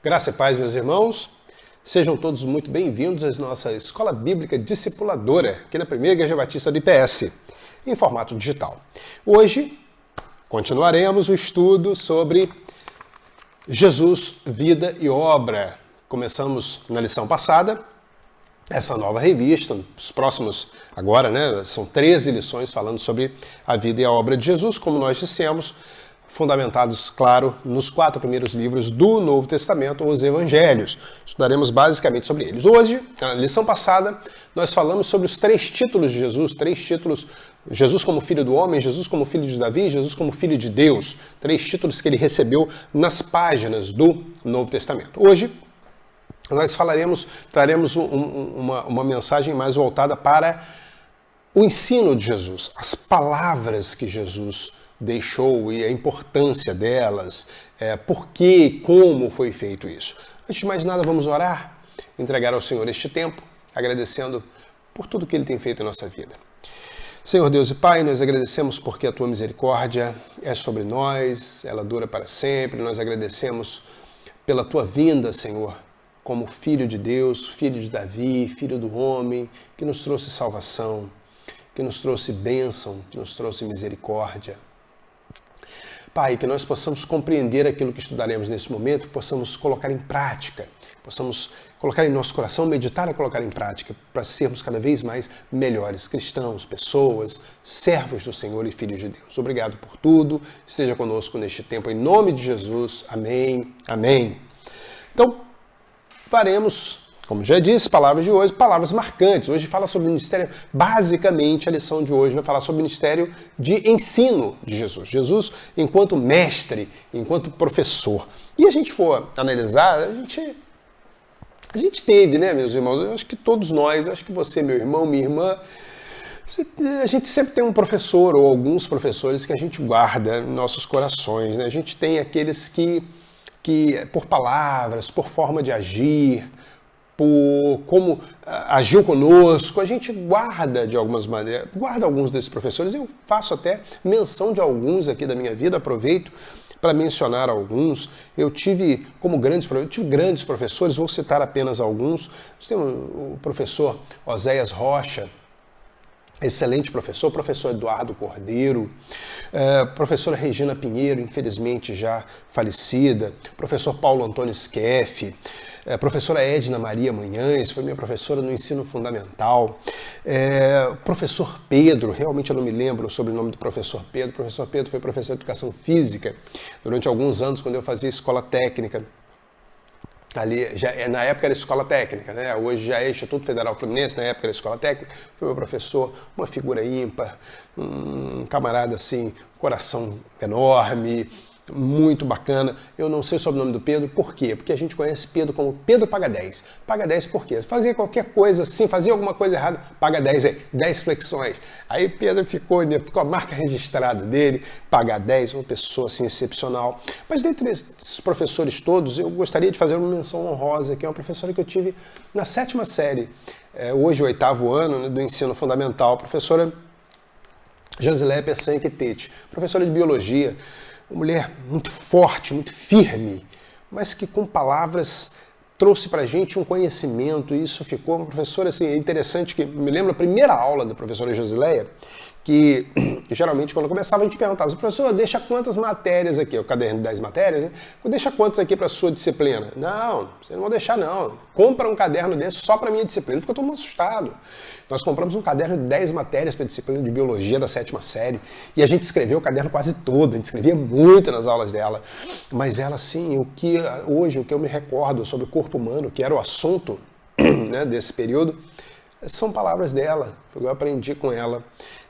Graça e paz, meus irmãos. Sejam todos muito bem-vindos à nossa Escola Bíblica Discipuladora, aqui na Primeira Igreja Batista do IPS, em formato digital. Hoje, continuaremos o estudo sobre Jesus, vida e obra. Começamos na lição passada, essa nova revista, os próximos, agora, são 13 lições falando sobre a vida e a obra de Jesus, como nós dissemos, fundamentados, claro, nos 4 primeiros livros do Novo Testamento, os Evangelhos. Estudaremos basicamente sobre eles. Hoje, na lição passada, nós falamos sobre os 3 títulos de Jesus, 3 títulos, Jesus como Filho do Homem, Jesus como Filho de Davi, Jesus como Filho de Deus, 3 títulos que ele recebeu nas páginas do Novo Testamento. Hoje, nós traremos uma mensagem mais voltada para o ensino de Jesus, as palavras que Jesus deixou e a importância delas, por que e como foi feito isso. Antes de mais nada, vamos orar, entregar ao Senhor este tempo, agradecendo por tudo que Ele tem feito em nossa vida. Senhor Deus e Pai, nós agradecemos porque a Tua misericórdia é sobre nós, ela dura para sempre. Nós agradecemos pela Tua vinda, Senhor, como Filho de Deus, Filho de Davi, Filho do homem, que nos trouxe salvação, que nos trouxe bênção, que nos trouxe misericórdia. Pai, que nós possamos compreender aquilo que estudaremos nesse momento, possamos colocar em prática, possamos colocar em nosso coração, meditar e colocar em prática, para sermos cada vez mais melhores cristãos, pessoas, servos do Senhor e filhos de Deus. Obrigado por tudo, esteja conosco neste tempo, em nome de Jesus. Amém, amém. Então, faremos, como já disse, palavras de hoje, palavras marcantes. Hoje fala sobre o ministério, basicamente a lição de hoje vai falar sobre o ministério de ensino de Jesus. Jesus enquanto mestre, enquanto professor. E a gente for analisar, a gente teve, meus irmãos? Eu acho que todos nós, eu acho que você, meu irmão, minha irmã, a gente sempre tem um professor ou alguns professores que a gente guarda em nossos corações. A gente tem aqueles que por palavras, por forma de agir, por como agiu conosco, a gente guarda de algumas maneiras, guarda alguns desses professores. Eu faço até menção de alguns aqui da minha vida, aproveito para mencionar alguns. Eu tive grandes professores, vou citar apenas alguns. Você tem o professor Oséias Rocha, excelente professor Eduardo Cordeiro, professora Regina Pinheiro, infelizmente já falecida, professor Paulo Antônio Skeff, professora Edna Maria Manhães, foi minha professora no ensino fundamental, professor Pedro, realmente eu não me lembro o sobrenome do professor Pedro. O professor Pedro foi professor de educação física durante alguns anos, quando eu fazia escola técnica. Ali, na época era escola técnica, Hoje já é Instituto Federal Fluminense, na época era escola técnica. Foi meu professor, uma figura ímpar, um camarada assim, coração enorme, muito bacana. Eu não sei o sobrenome do Pedro, por quê? Porque a gente conhece Pedro como Pedro Paga 10. Paga 10 por quê? Fazia qualquer coisa assim, fazia alguma coisa errada, paga 10 aí, 10 flexões. Aí Pedro ficou a marca registrada dele, paga 10, uma pessoa assim excepcional. Mas dentre esses professores todos, eu gostaria de fazer uma menção honrosa, que é uma professora que eu tive na 7ª série, hoje o 8º ano do ensino fundamental, a professora Josileia Pessanha Tete, professora de biologia. Uma mulher muito forte, muito firme, mas que com palavras trouxe pra gente um conhecimento, e isso ficou uma professora assim, interessante, que me lembro a primeira aula da professora Josileia, que geralmente quando começava a gente perguntava, professor, deixa quantas matérias aqui, o caderno de 10 matérias, deixa quantas aqui para sua disciplina? Não, vocês não vão deixar não, compra um caderno desse só para minha disciplina. Ficou todo mundo assustado. Nós compramos um caderno de 10 matérias para a disciplina de biologia da 7ª série, e a gente escreveu o caderno quase todo, a gente escrevia muito nas aulas dela, mas ela assim, hoje o que eu me recordo sobre o corpo humano, que era o assunto desse período, são palavras dela, foi o que eu aprendi com ela.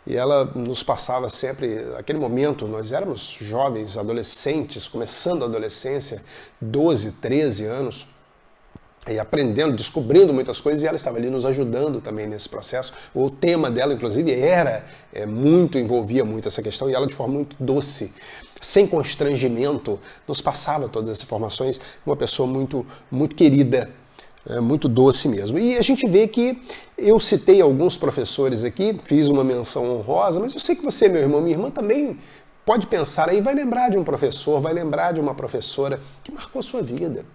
E ela nos passava sempre, naquele momento, nós éramos jovens, adolescentes, começando a adolescência, 12, 13 anos, e aprendendo, descobrindo muitas coisas, e ela estava ali nos ajudando também nesse processo. O tema dela, inclusive, envolvia muito essa questão, e ela de forma muito doce, sem constrangimento, nos passava todas essas informações, uma pessoa muito, muito querida, muito doce mesmo. E a gente vê que eu citei alguns professores aqui, fiz uma menção honrosa, mas eu sei que você, meu irmão, minha irmã, também pode pensar aí, vai lembrar de um professor, vai lembrar de uma professora que marcou a sua vida.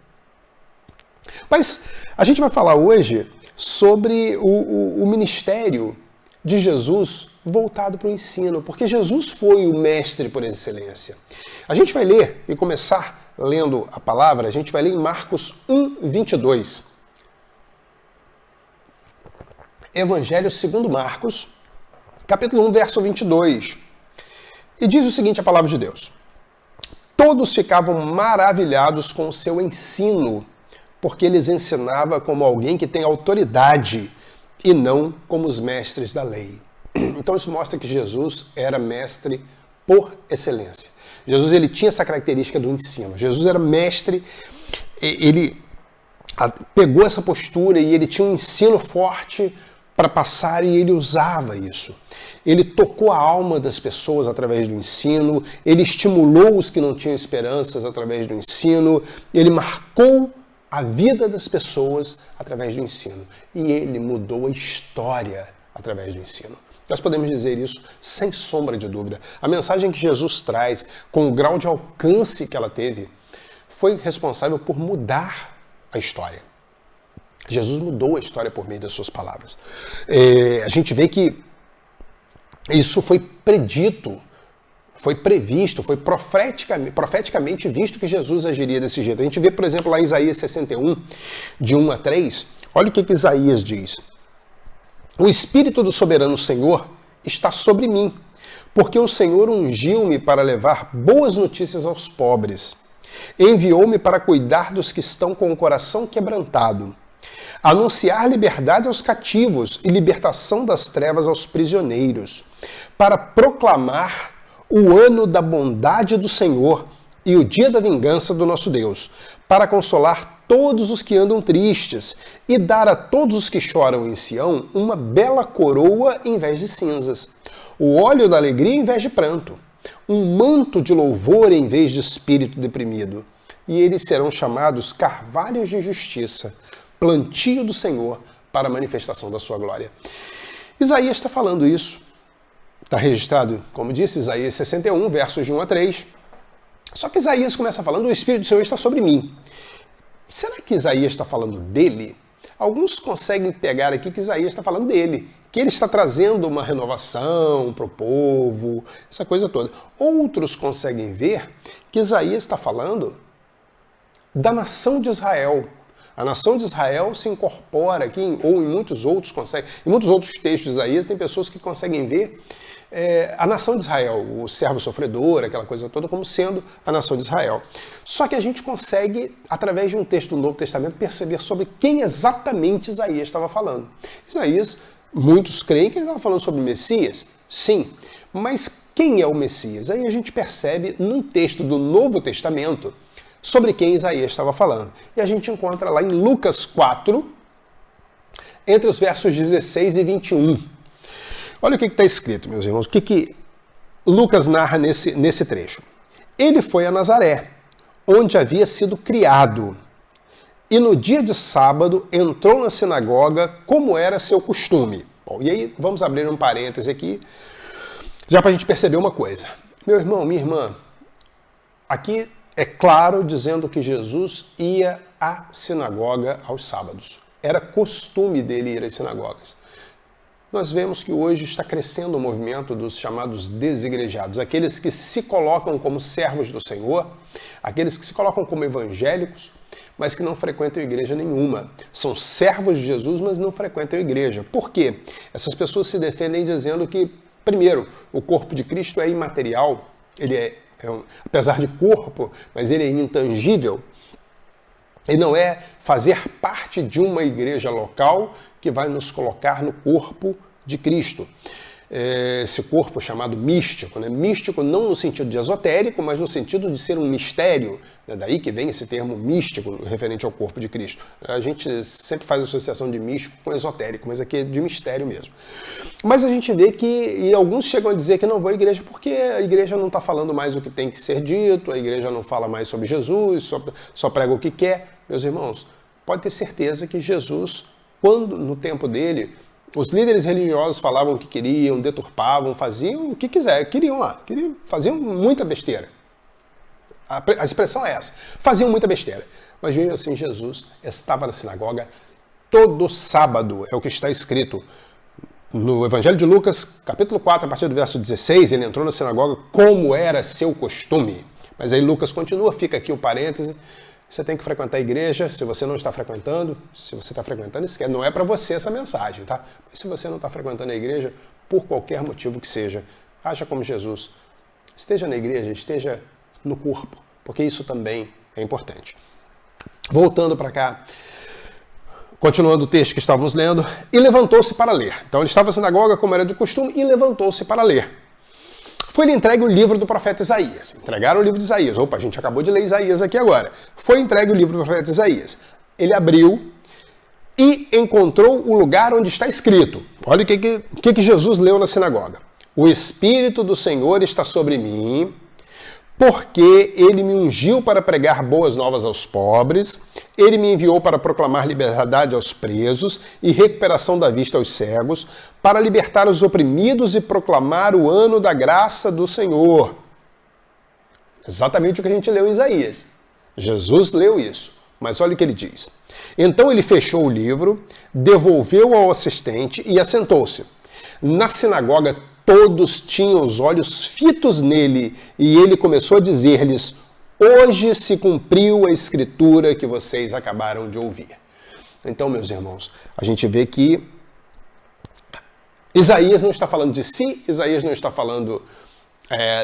Mas a gente vai falar hoje sobre o ministério de Jesus voltado para o ensino, porque Jesus foi o mestre por excelência. A gente vai ler e começar lendo a palavra, a gente vai ler em Marcos 1, 22. Evangelho segundo Marcos, capítulo 1, verso 22. E diz o seguinte a palavra de Deus: todos ficavam maravilhados com o seu ensino, porque ele ensinava como alguém que tem autoridade e não como os mestres da lei. Então isso mostra que Jesus era mestre por excelência. Jesus ele tinha essa característica do ensino. Jesus era mestre, ele pegou essa postura e ele tinha um ensino forte para passar e ele usava isso. Ele tocou a alma das pessoas através do ensino, ele estimulou os que não tinham esperanças através do ensino, ele marcou a vida das pessoas através do ensino. E ele mudou a história através do ensino. Nós podemos dizer isso sem sombra de dúvida. A mensagem que Jesus traz, com o grau de alcance que ela teve, foi responsável por mudar a história. Jesus mudou a história por meio das suas palavras. A gente vê que isso foi predito, foi previsto, foi profeticamente visto que Jesus agiria desse jeito. A gente vê, por exemplo, lá em Isaías 61, de 1 a 3, olha o que Isaías diz. O Espírito do soberano Senhor está sobre mim, porque o Senhor ungiu-me para levar boas notícias aos pobres. Enviou-me para cuidar dos que estão com o coração quebrantado, anunciar liberdade aos cativos e libertação das trevas aos prisioneiros, para proclamar o ano da bondade do Senhor e o dia da vingança do nosso Deus, para consolar todos os que andam tristes e dar a todos os que choram em Sião uma bela coroa em vez de cinzas, o óleo da alegria em vez de pranto, um manto de louvor em vez de espírito deprimido, e eles serão chamados carvalhos de justiça, plantio do Senhor para a manifestação da sua glória. Isaías está falando isso. Está registrado, como disse, Isaías 61, versos de 1 a 3. Só que Isaías começa falando, o Espírito do Senhor está sobre mim. Será que Isaías está falando dele? Alguns conseguem pegar aqui que Isaías está falando dele, que ele está trazendo uma renovação para o povo, essa coisa toda. Outros conseguem ver que Isaías está falando da nação de Israel. A nação de Israel se incorpora aqui, ou em muitos outros conseguem, em muitos outros textos de Isaías tem pessoas que conseguem ver a nação de Israel, o servo sofredor, aquela coisa toda, como sendo a nação de Israel. Só que a gente consegue, através de um texto do Novo Testamento, perceber sobre quem exatamente Isaías estava falando. Isaías, muitos creem que ele estava falando sobre o Messias, sim, mas quem é o Messias? Aí a gente percebe num texto do Novo Testamento sobre quem Isaías estava falando. E a gente encontra lá em Lucas 4, entre os versos 16 e 21. Olha o que está escrito, meus irmãos, o que Lucas narra nesse trecho. Ele foi a Nazaré, onde havia sido criado, e no dia de sábado entrou na sinagoga, como era seu costume. Bom, e aí vamos abrir um parêntese aqui, já para a gente perceber uma coisa. Meu irmão, minha irmã, aqui é claro dizendo que Jesus ia à sinagoga aos sábados. Era costume dele ir às sinagogas. Nós vemos que hoje está crescendo o movimento dos chamados desigrejados, aqueles que se colocam como servos do Senhor, aqueles que se colocam como evangélicos, mas que não frequentam igreja nenhuma. São servos de Jesus, mas não frequentam igreja. Por quê? Essas pessoas se defendem dizendo que, primeiro, o corpo de Cristo é imaterial, ele apesar de corpo, mas ele é intangível. E não é fazer parte de uma igreja local que vai nos colocar no corpo de Cristo. Esse corpo chamado místico, né? Místico não no sentido de esotérico, mas no sentido de ser um mistério. É daí que vem esse termo místico referente ao corpo de Cristo. A gente sempre faz associação de místico com esotérico, mas aqui é de mistério mesmo. Mas a gente vê que, e alguns chegam a dizer que não vão à igreja porque a igreja não está falando mais o que tem que ser dito, a igreja não fala mais sobre Jesus, só prega o que quer. Meus irmãos, pode ter certeza que Jesus, quando no tempo dele, os líderes religiosos falavam o que queriam, deturpavam, faziam o que quiser, faziam muita besteira. A expressão é essa, faziam muita besteira. mas mesmo assim Jesus estava na sinagoga todo sábado, é o que está escrito. No Evangelho de Lucas, capítulo 4, a partir do verso 16, ele entrou na sinagoga como era seu costume. Mas aí Lucas continua, fica aqui o parêntese. Você tem que frequentar a igreja, se você não está frequentando, se você está frequentando, esquece. Não é para você essa mensagem, tá? Mas se você não está frequentando a igreja, por qualquer motivo que seja, haja como Jesus. Esteja na igreja, esteja no corpo, porque isso também é importante. Voltando para cá, continuando o texto que estávamos lendo, e levantou-se para ler. Então ele estava na sinagoga, como era de costume, e levantou-se para ler. Foi-lhe entregue o livro do profeta Isaías. Entregaram o livro de Isaías. Opa, a gente acabou de ler Isaías aqui agora. Foi entregue o livro do profeta Isaías. Ele abriu e encontrou o lugar onde está escrito. Olha o que Jesus leu na sinagoga. O Espírito do Senhor está sobre mim, porque ele me ungiu para pregar boas novas aos pobres, ele me enviou para proclamar liberdade aos presos e recuperação da vista aos cegos, para libertar os oprimidos e proclamar o ano da graça do Senhor. Exatamente o que a gente leu em Isaías. Jesus leu isso, mas olha o que ele diz. Então ele fechou o livro, devolveu ao assistente e assentou-se. Na sinagoga, todos tinham os olhos fitos nele, e ele começou a dizer-lhes: hoje se cumpriu a escritura que vocês acabaram de ouvir. Então, meus irmãos, a gente vê que Isaías não está falando de si, Isaías não está falando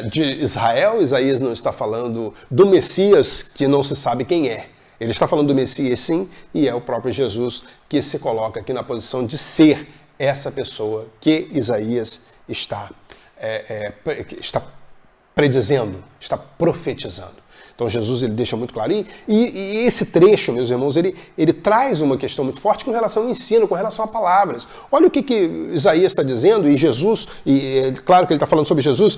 de Israel, Isaías não está falando do Messias, que não se sabe quem é. Ele está falando do Messias, sim, e é o próprio Jesus que se coloca aqui na posição de ser essa pessoa que Isaías está predizendo, está profetizando. Então Jesus ele deixa muito claro. E esse trecho, meus irmãos, ele traz uma questão muito forte com relação ao ensino, com relação a palavras. Olha o que Isaías está dizendo, e Jesus, claro que ele está falando sobre Jesus,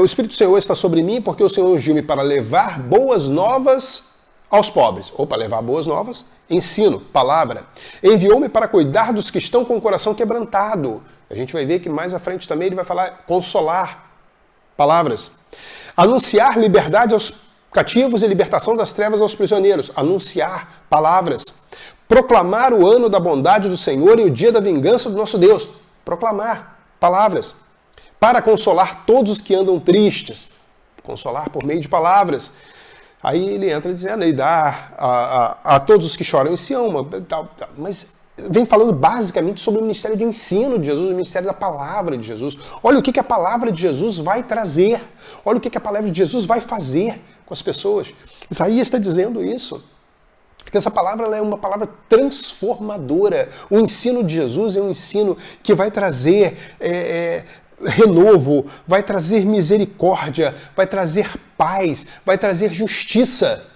o Espírito do Senhor está sobre mim, porque o Senhor ungiu-me para levar boas novas aos pobres. Opa, levar boas novas, ensino, palavra. Enviou-me para cuidar dos que estão com o coração quebrantado. A gente vai ver que mais à frente também ele vai falar consolar, palavras. Anunciar liberdade aos cativos e libertação das trevas aos prisioneiros. Anunciar, palavras. Proclamar o ano da bondade do Senhor e o dia da vingança do nosso Deus. Proclamar, palavras. Para consolar todos os que andam tristes. Consolar por meio de palavras. Aí ele entra dizendo, e dá a todos os que choram em Sião, mas vem falando basicamente sobre o ministério de ensino de Jesus, o ministério da palavra de Jesus. Olha o que a palavra de Jesus vai trazer, olha o que a palavra de Jesus vai fazer com as pessoas. Isaías está dizendo isso, que essa palavra ela é uma palavra transformadora. O ensino de Jesus é um ensino que vai trazer renovo, vai trazer misericórdia, vai trazer paz, vai trazer justiça,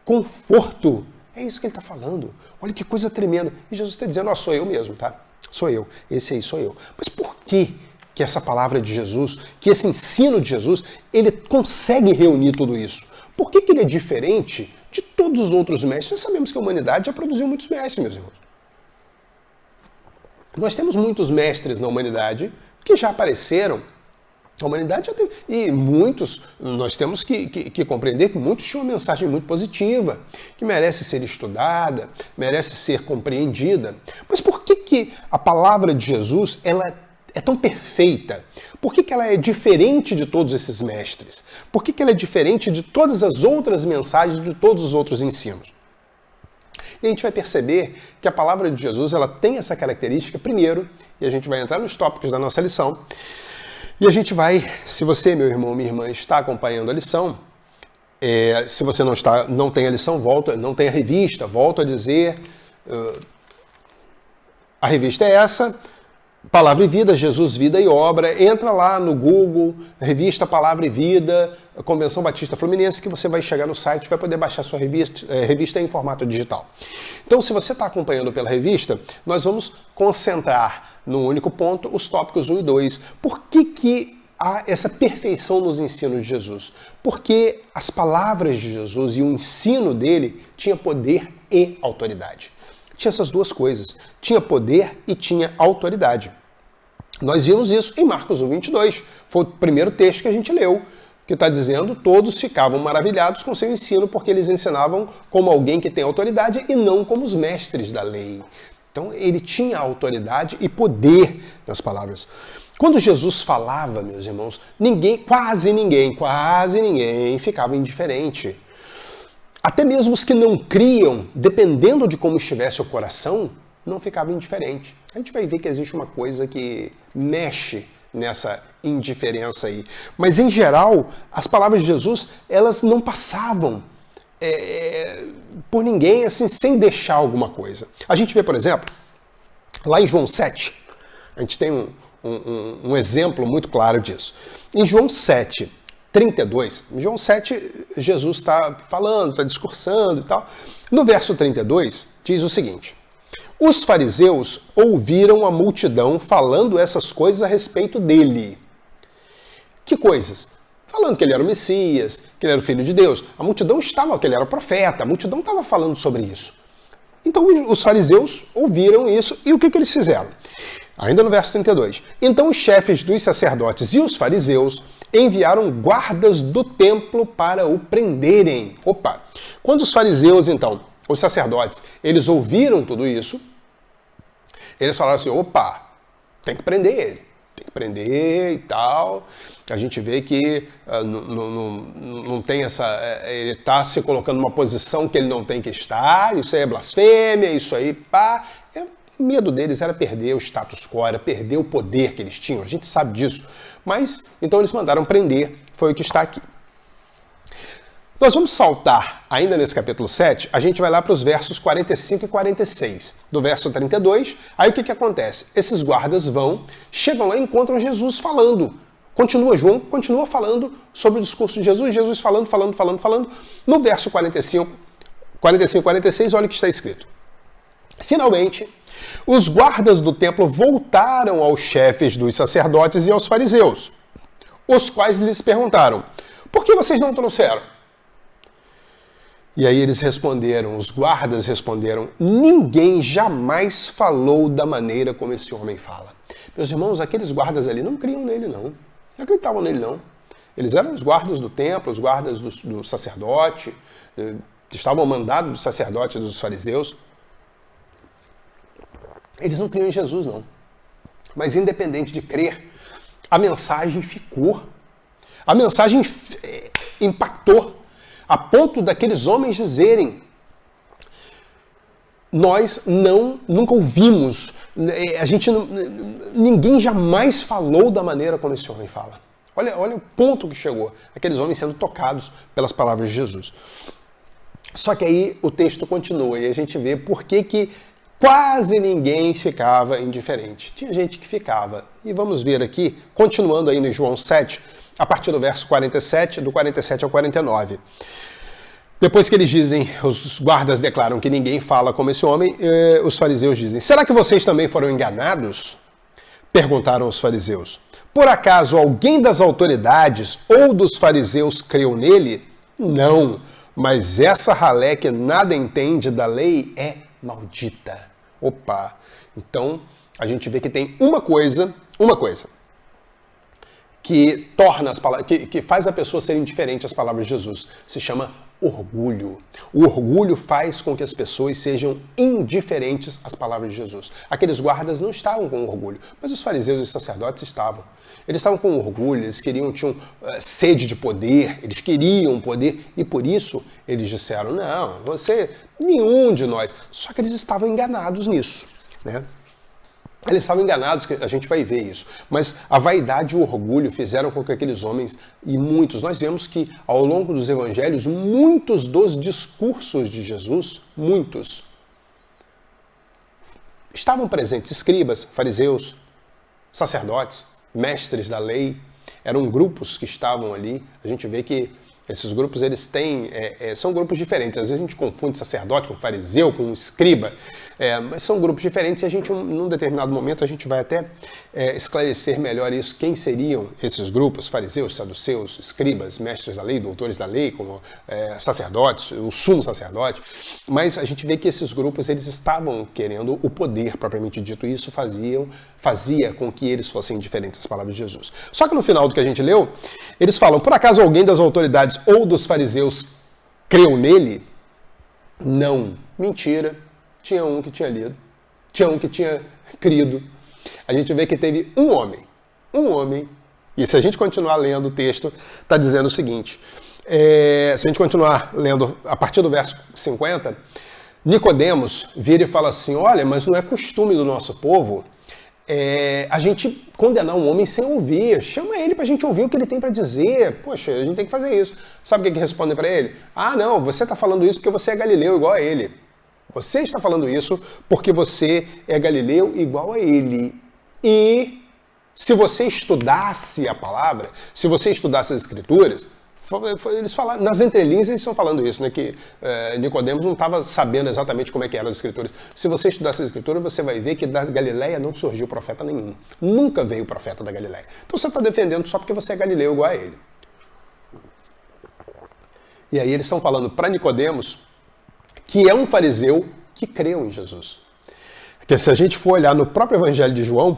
conforto. É isso que ele está falando. Olha que coisa tremenda. E Jesus está dizendo, sou eu mesmo, tá? Sou eu. Esse aí sou eu. Mas por que essa palavra de Jesus, que esse ensino de Jesus, ele consegue reunir tudo isso? Por que ele é diferente de todos os outros mestres? Nós sabemos que a humanidade já produziu muitos mestres, meus irmãos. Nós temos muitos mestres na humanidade que já apareceram. A humanidade já teve, e muitos, nós temos que compreender que muitos tinham uma mensagem muito positiva, que merece ser estudada, merece ser compreendida. Mas por que a palavra de Jesus ela é tão perfeita? Por que ela é diferente de todos esses mestres? Por que ela é diferente de todas as outras mensagens, de todos os outros ensinos? E a gente vai perceber que a palavra de Jesus ela tem essa característica, primeiro, e a gente vai entrar nos tópicos da nossa lição, e a gente vai, se você, meu irmão, minha irmã, está acompanhando a lição, se você não tem a lição, não tem a revista, volto a dizer, a revista é essa, Palavra e Vida, Jesus, Vida e Obra. Entra lá no Google, revista Palavra e Vida, Convenção Batista Fluminense, que você vai chegar no site e vai poder baixar sua revista em formato digital. Então, se você está acompanhando pela revista, nós vamos concentrar no único ponto os tópicos 1 e 2. Por que há essa perfeição nos ensinos de Jesus? Porque as palavras de Jesus e o ensino dele tinha poder e autoridade. Tinha essas duas coisas, tinha poder e tinha autoridade. Nós vimos isso em Marcos 1:22, foi o primeiro texto que a gente leu. que está dizendo, todos ficavam maravilhados com seu ensino, porque eles ensinavam como alguém que tem autoridade e não como os mestres da lei. Então ele tinha autoridade e poder nas palavras. Quando Jesus falava, meus irmãos, quase ninguém ficava indiferente. Até mesmo os que não criam, dependendo de como estivesse o coração, não ficava indiferente. A gente vai ver que existe uma coisa que mexe nessa indiferença aí. Mas, em geral, as palavras de Jesus, elas não passavam por ninguém, assim, sem deixar alguma coisa. A gente vê, por exemplo, lá em João 7, a gente tem um exemplo muito claro disso. Em João 7, 32, em João 7, Jesus está falando, está discursando e tal. No verso 32, diz o seguinte: os fariseus ouviram a multidão falando essas coisas a respeito dele. Que coisas? Falando que ele era o Messias, que ele era o Filho de Deus. A multidão estava, que ele era o profeta, a multidão estava falando sobre isso. Então os fariseus ouviram isso e o que eles fizeram? Ainda no verso 32. Então os chefes dos sacerdotes e os fariseus enviaram guardas do templo para o prenderem. Opa! Quando os fariseus, então, os sacerdotes, eles ouviram tudo isso, eles falaram assim, opa, tem que prender ele. Tem que prender e tal. A gente vê que não tem essa... ele está se colocando numa posição que ele não tem que estar, isso aí é blasfêmia, isso aí, pá... O medo deles era perder o status quo, era perder o poder que eles tinham. A gente sabe disso. Mas, então eles mandaram prender. Foi o que está aqui. Nós vamos saltar, ainda nesse capítulo 7, a gente vai lá para os versos 45 e 46. Do verso 32, aí o que acontece? Esses guardas chegam lá e encontram Jesus falando. João continua falando sobre o discurso de Jesus. Jesus falando. No verso 45 e 46, olha o que está escrito. Finalmente, os guardas do templo voltaram aos chefes dos sacerdotes e aos fariseus, os quais lhes perguntaram, por que vocês não trouxeram? E aí os guardas responderam, ninguém jamais falou da maneira como esse homem fala. Meus irmãos, aqueles guardas ali não criam nele não, não acreditavam nele não. Eles eram os guardas do templo, os guardas do sacerdote, estavam ao mandado do sacerdote e dos fariseus. Eles não criam em Jesus, não. Mas independente de crer, a mensagem ficou. A mensagem impactou, a ponto daqueles homens dizerem, nós nunca ouvimos, ninguém jamais falou da maneira como esse homem fala. Olha o ponto que chegou, aqueles homens sendo tocados pelas palavras de Jesus. Só que aí o texto continua e a gente vê por que quase ninguém ficava indiferente. Tinha gente que ficava. E vamos ver aqui, continuando aí no João 7, a partir do verso 47, do 47 ao 49. Depois que eles dizem, os guardas declaram que ninguém fala como esse homem, os fariseus dizem, será que vocês também foram enganados? Perguntaram os fariseus. Por acaso alguém das autoridades ou dos fariseus creu nele? Não, mas essa ralé que nada entende da lei é maldita. Opa! Então, a gente vê que tem uma coisa que torna as palavras, que faz a pessoa ser indiferente às palavras de Jesus. Se chama orgulho. O orgulho faz com que as pessoas sejam indiferentes às palavras de Jesus. Aqueles guardas não estavam com orgulho, mas os fariseus e os sacerdotes estavam. Eles estavam com orgulho, eles tinham sede de poder, eles queriam poder, e por isso eles disseram, não, nenhum de nós. Só que eles estavam enganados nisso, né? Eles estavam enganados, que a gente vai ver isso. Mas a vaidade e o orgulho fizeram com que aqueles homens, e muitos, nós vemos que ao longo dos evangelhos, muitos dos discursos de Jesus, muitos, estavam presentes escribas, fariseus, sacerdotes, mestres da lei, eram grupos que estavam ali. A gente vê que esses grupos, eles têm, são grupos diferentes. Às vezes a gente confunde sacerdote com fariseu, com escriba, mas são grupos diferentes e a gente, num determinado momento, a gente vai até esclarecer melhor isso, quem seriam esses grupos, fariseus, saduceus, escribas, mestres da lei, doutores da lei, como sacerdotes, o sumo sacerdote, mas a gente vê que esses grupos eles estavam querendo o poder, propriamente dito, e isso fazia com que eles fossem diferentes das palavras de Jesus. Só que no final do que a gente leu, eles falam, por acaso alguém das autoridades ou dos fariseus creu nele? Não. Mentira. Tinha um que tinha lido. Tinha um que tinha crido. A gente vê que teve um homem, e se a gente continuar lendo o texto, está dizendo o seguinte, se a gente continuar lendo a partir do verso 50, Nicodemos vira e fala assim, olha, mas não é costume do nosso povo a gente condenar um homem sem ouvir, chama ele para a gente ouvir o que ele tem para dizer, poxa, a gente tem que fazer isso. Sabe o que respondem para ele? Ah, não, você está falando isso porque você é galileu igual a ele. Você está falando isso porque você é galileu igual a ele. E se você estudasse a palavra, se você estudasse as escrituras, eles falaram, nas entrelinhas eles estão falando isso, né, que Nicodemos não estava sabendo exatamente como é que eram as escrituras. Se você estudasse as escrituras, você vai ver que da Galileia não surgiu profeta nenhum. Nunca veio profeta da Galileia. Então você está defendendo só porque você é galileu igual a ele. E aí eles estão falando para Nicodemos, que é um fariseu que creu em Jesus. Porque se a gente for olhar no próprio Evangelho de João,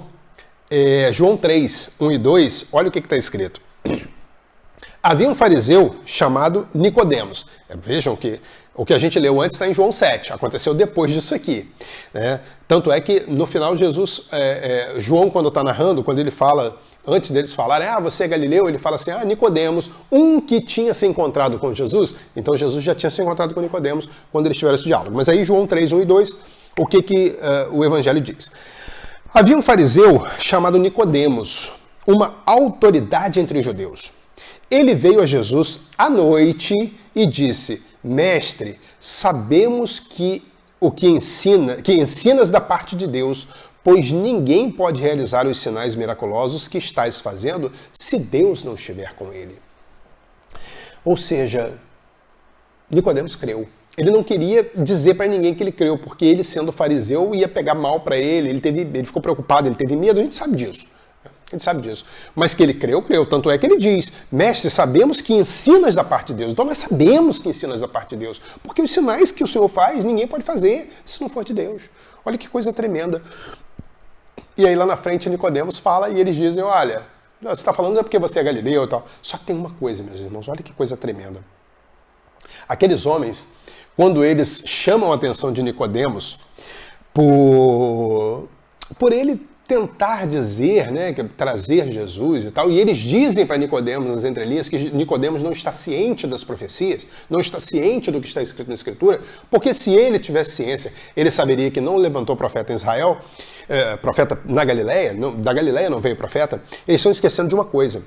João 3, 1 e 2, olha o que está escrito. Havia um fariseu chamado Nicodemos. Vejam que o que a gente leu antes está em João 7, aconteceu depois disso aqui. Né? Tanto é que no final Jesus, João quando está narrando, quando ele fala, antes deles falarem, você é galileu, ele fala assim, Nicodemos, um que tinha se encontrado com Jesus, então Jesus já tinha se encontrado com Nicodemos quando eles tiveram esse diálogo. Mas aí João 3, 1 e 2, o que o Evangelho diz? Havia um fariseu chamado Nicodemos, uma autoridade entre os judeus. Ele veio a Jesus à noite e disse, mestre, sabemos que ensinas da parte de Deus, pois ninguém pode realizar os sinais miraculosos que estás fazendo se Deus não estiver com ele. Ou seja, Nicodemos creu. Ele não queria dizer para ninguém que ele creu, porque ele, sendo fariseu, ia pegar mal para ele, ele ficou preocupado, ele teve medo, a gente sabe disso. A gente sabe disso. Mas que ele creu. Tanto é que ele diz, mestre, sabemos que ensinas da parte de Deus. Então nós sabemos que ensinas da parte de Deus. Porque os sinais que o Senhor faz, ninguém pode fazer se não for de Deus. Olha que coisa tremenda. E aí lá na frente Nicodemos fala e eles dizem, olha, você está falando é porque você é galileu e tal. Só que tem uma coisa, meus irmãos, olha que coisa tremenda. Aqueles homens, quando eles chamam a atenção de Nicodemos por ele tentar dizer, né, trazer Jesus e tal, e eles dizem para Nicodemos nas entrelinhas que Nicodemos não está ciente das profecias, não está ciente do que está escrito na Escritura, porque se ele tivesse ciência, ele saberia que não levantou profeta em Israel, profeta na Galileia, da Galileia não veio profeta. Eles estão esquecendo de uma coisa,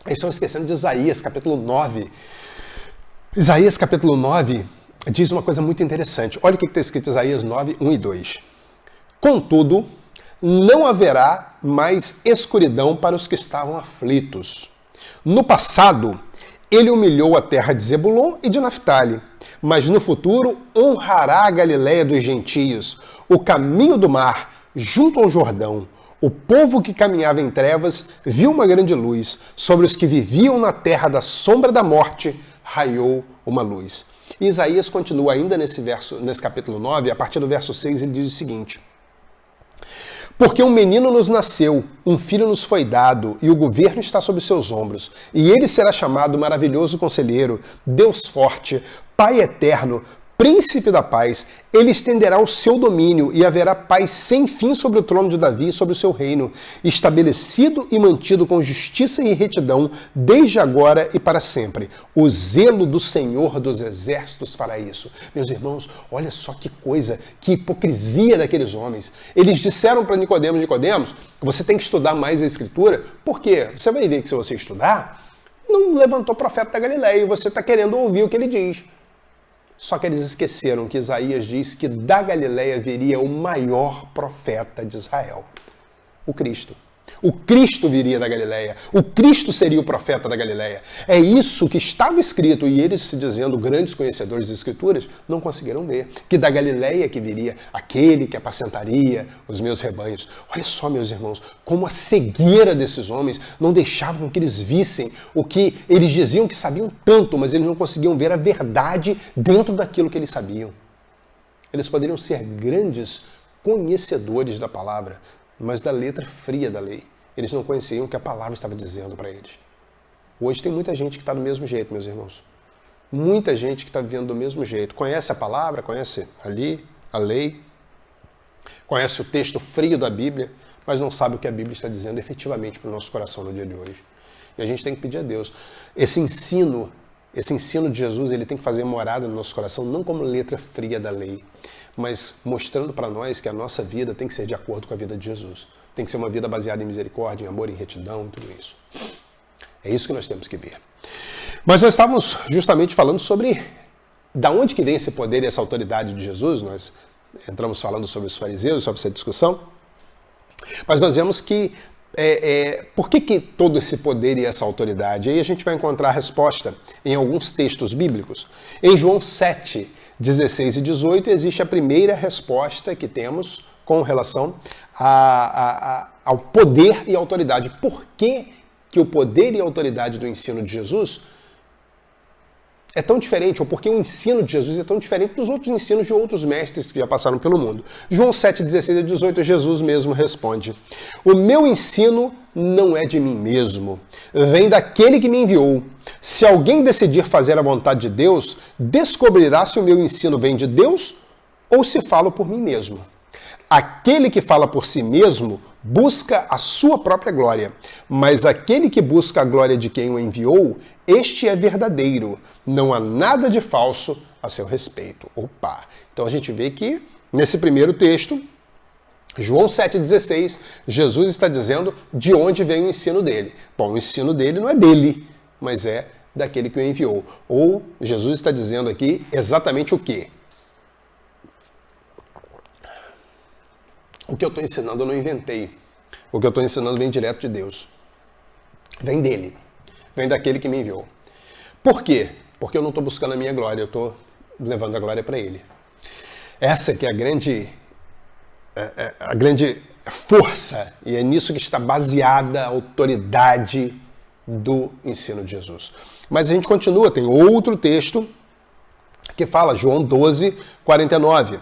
eles estão esquecendo de Isaías, capítulo 9. Isaías, capítulo 9, diz uma coisa muito interessante. Olha o que está escrito em Isaías 9, 1 e 2. Contudo, não haverá mais escuridão para os que estavam aflitos. No passado, ele humilhou a terra de Zebulon e de Naftali, mas no futuro honrará a Galileia dos gentios, o caminho do mar, junto ao Jordão. O povo que caminhava em trevas viu uma grande luz, sobre os que viviam na terra da sombra da morte, raiou uma luz. E Isaías continua ainda nesse capítulo 9, a partir do verso 6, ele diz o seguinte: porque um menino nos nasceu, um filho nos foi dado, e o governo está sobre seus ombros. E ele será chamado Maravilhoso Conselheiro, Deus Forte, Pai Eterno, Príncipe da Paz. Ele estenderá o seu domínio e haverá paz sem fim sobre o trono de Davi e sobre o seu reino, estabelecido e mantido com justiça e retidão, desde agora e para sempre. O zelo do Senhor dos Exércitos fará isso. Meus irmãos, olha só que coisa, que hipocrisia daqueles homens. Eles disseram para Nicodemos, você tem que estudar mais a Escritura, porque você vai ver que se você estudar, não levantou profeta da Galileia e você está querendo ouvir o que ele diz. Só que eles esqueceram que Isaías diz que da Galileia viria o maior profeta de Israel, o Cristo. O Cristo viria da Galileia. O Cristo seria o profeta da Galileia. É isso que estava escrito, e eles, se dizendo grandes conhecedores das Escrituras, não conseguiram ver. Que da Galileia que viria aquele que apacentaria os meus rebanhos. Olha só, meus irmãos, como a cegueira desses homens não deixava com que eles vissem o que eles diziam que sabiam tanto, mas eles não conseguiam ver a verdade dentro daquilo que eles sabiam. Eles poderiam ser grandes conhecedores da palavra, mas da letra fria da lei. Eles não conheciam o que a palavra estava dizendo para eles. Hoje tem muita gente que está do mesmo jeito, meus irmãos. Muita gente que está vivendo do mesmo jeito. Conhece a palavra, conhece ali a lei, conhece o texto frio da Bíblia, mas não sabe o que a Bíblia está dizendo efetivamente para o nosso coração no dia de hoje. E a gente tem que pedir a Deus. Esse ensino de Jesus, ele tem que fazer morada no nosso coração, não como letra fria da lei, mas mostrando para nós que a nossa vida tem que ser de acordo com a vida de Jesus. Tem que ser uma vida baseada em misericórdia, em amor, em retidão, tudo isso. É isso que nós temos que ver. Mas nós estávamos justamente falando sobre da onde que vem esse poder e essa autoridade de Jesus. Nós entramos falando sobre os fariseus, sobre essa discussão. Mas nós vemos que por que todo esse poder e essa autoridade? Aí a gente vai encontrar a resposta em alguns textos bíblicos. Em João 7, 16 e 18, existe a primeira resposta que temos com relação ao poder e autoridade. Por que o poder e a autoridade do ensino de Jesus é tão diferente, ou porque o ensino de Jesus é tão diferente dos outros ensinos de outros mestres que já passaram pelo mundo? João 7, 16 e 18, Jesus mesmo responde: o meu ensino não é de mim mesmo, vem daquele que me enviou. Se alguém decidir fazer a vontade de Deus, descobrirá se o meu ensino vem de Deus ou se falo por mim mesmo. Aquele que fala por si mesmo busca a sua própria glória, mas aquele que busca a glória de quem o enviou, este é verdadeiro. Não há nada de falso a seu respeito. Opa! Então a gente vê que nesse primeiro texto, João 7,16, Jesus está dizendo de onde vem o ensino dele. Bom, o ensino dele não é dele, mas é daquele que o enviou. Ou Jesus está dizendo aqui exatamente o quê? O que eu estou ensinando eu não inventei. O que eu estou ensinando vem direto de Deus. Vem dele. Vem daquele que me enviou. Por quê? Porque eu não estou buscando a minha glória, eu estou levando a glória para ele. Essa que é a grande força, e é nisso que está baseada a autoridade do ensino de Jesus. Mas a gente continua, tem outro texto que fala, João 12, 49.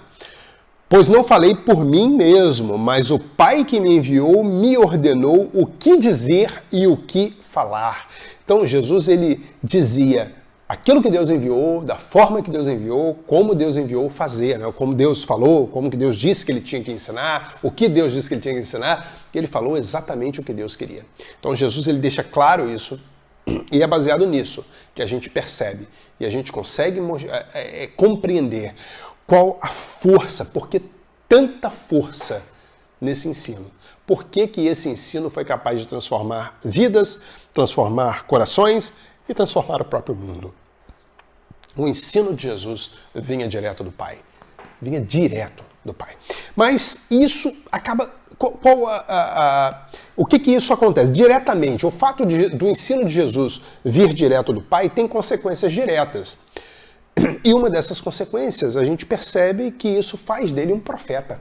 Pois não falei por mim mesmo, mas o Pai que me enviou me ordenou o que dizer e o que falar. Então Jesus, ele dizia aquilo que Deus enviou, da forma que Deus enviou, como Deus enviou fazer, né? Como Deus falou, como que Deus disse que ele tinha que ensinar, o que Deus disse que ele tinha que ensinar, ele falou exatamente o que Deus queria. Então Jesus, ele deixa claro isso, e é baseado nisso que a gente percebe e a gente consegue compreender qual a força, por que tanta força nesse ensino? Por que esse ensino foi capaz de transformar vidas, transformar corações e transformar o próprio mundo? O ensino de Jesus vinha direto do Pai. Vinha direto do Pai. Mas isso acaba... O que isso acontece? Diretamente, o fato do ensino de Jesus vir direto do Pai tem consequências diretas. E uma dessas consequências, a gente percebe que isso faz dele um profeta.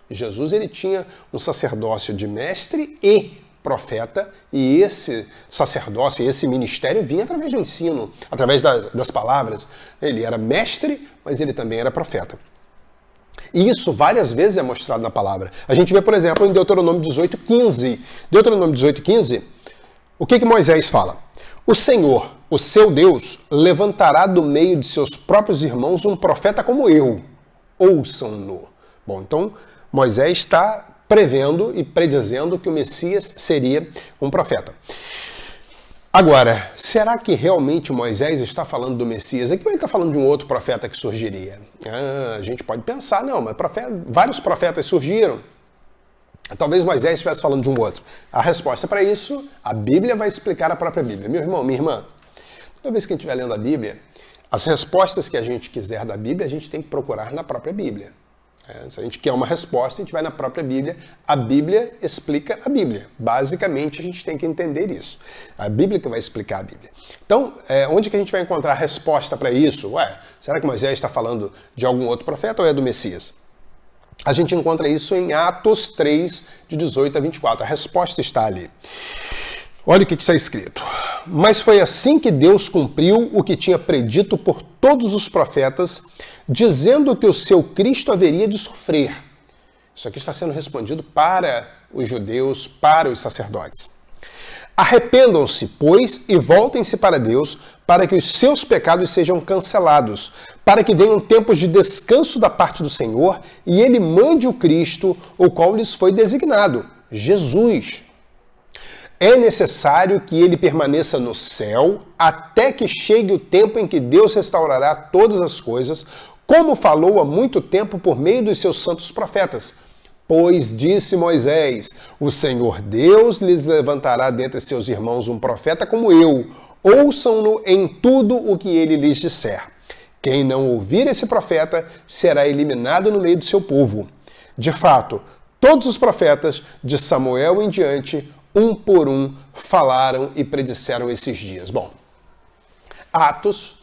Jesus, ele tinha um sacerdócio de mestre e profeta, e esse sacerdócio, esse ministério vinha através do ensino, através das palavras. Ele era mestre, mas ele também era profeta. E isso várias vezes é mostrado na palavra. A gente vê, por exemplo, em Deuteronômio 18:15. Deuteronômio 18:15, o que Moisés fala? O Senhor, o seu Deus, levantará do meio de seus próprios irmãos um profeta como eu. Ouçam-no. Bom, então Moisés está prevendo e predizendo que o Messias seria um profeta. Agora, será que realmente Moisés está falando do Messias? Aqui ele está falando de um outro profeta que surgiria. A gente pode pensar, não, mas vários profetas surgiram. Talvez Moisés estivesse falando de um outro. A resposta para isso, a Bíblia vai explicar a própria Bíblia. Meu irmão, minha irmã, toda vez que a gente estiver lendo a Bíblia, as respostas que a gente quiser da Bíblia, a gente tem que procurar na própria Bíblia. Se a gente quer uma resposta, a gente vai na própria Bíblia. A Bíblia explica a Bíblia. Basicamente, a gente tem que entender isso. A Bíblia que vai explicar a Bíblia. Então, onde que a gente vai encontrar a resposta para isso? Será que Moisés está falando de algum outro profeta ou é do Messias? A gente encontra isso em Atos 3, de 18 a 24. A resposta está ali. Olha o que está escrito. Mas foi assim que Deus cumpriu o que tinha predito por todos os profetas, dizendo que o seu Cristo haveria de sofrer. Isso aqui está sendo respondido para os judeus, para os sacerdotes. Arrependam-se, pois, e voltem-se para Deus, para que os seus pecados sejam cancelados, para que venham tempos de descanso da parte do Senhor, e ele mande o Cristo, o qual lhes foi designado, Jesus. É necessário que ele permaneça no céu até que chegue o tempo em que Deus restaurará todas as coisas, como falou há muito tempo por meio dos seus santos profetas. Pois disse Moisés, o Senhor Deus lhes levantará dentre seus irmãos um profeta como eu, ouçam-no em tudo o que ele lhes disser. Quem não ouvir esse profeta será eliminado no meio do seu povo. De fato, todos os profetas, de Samuel em diante, um por um, falaram e predisseram esses dias. Bom, Atos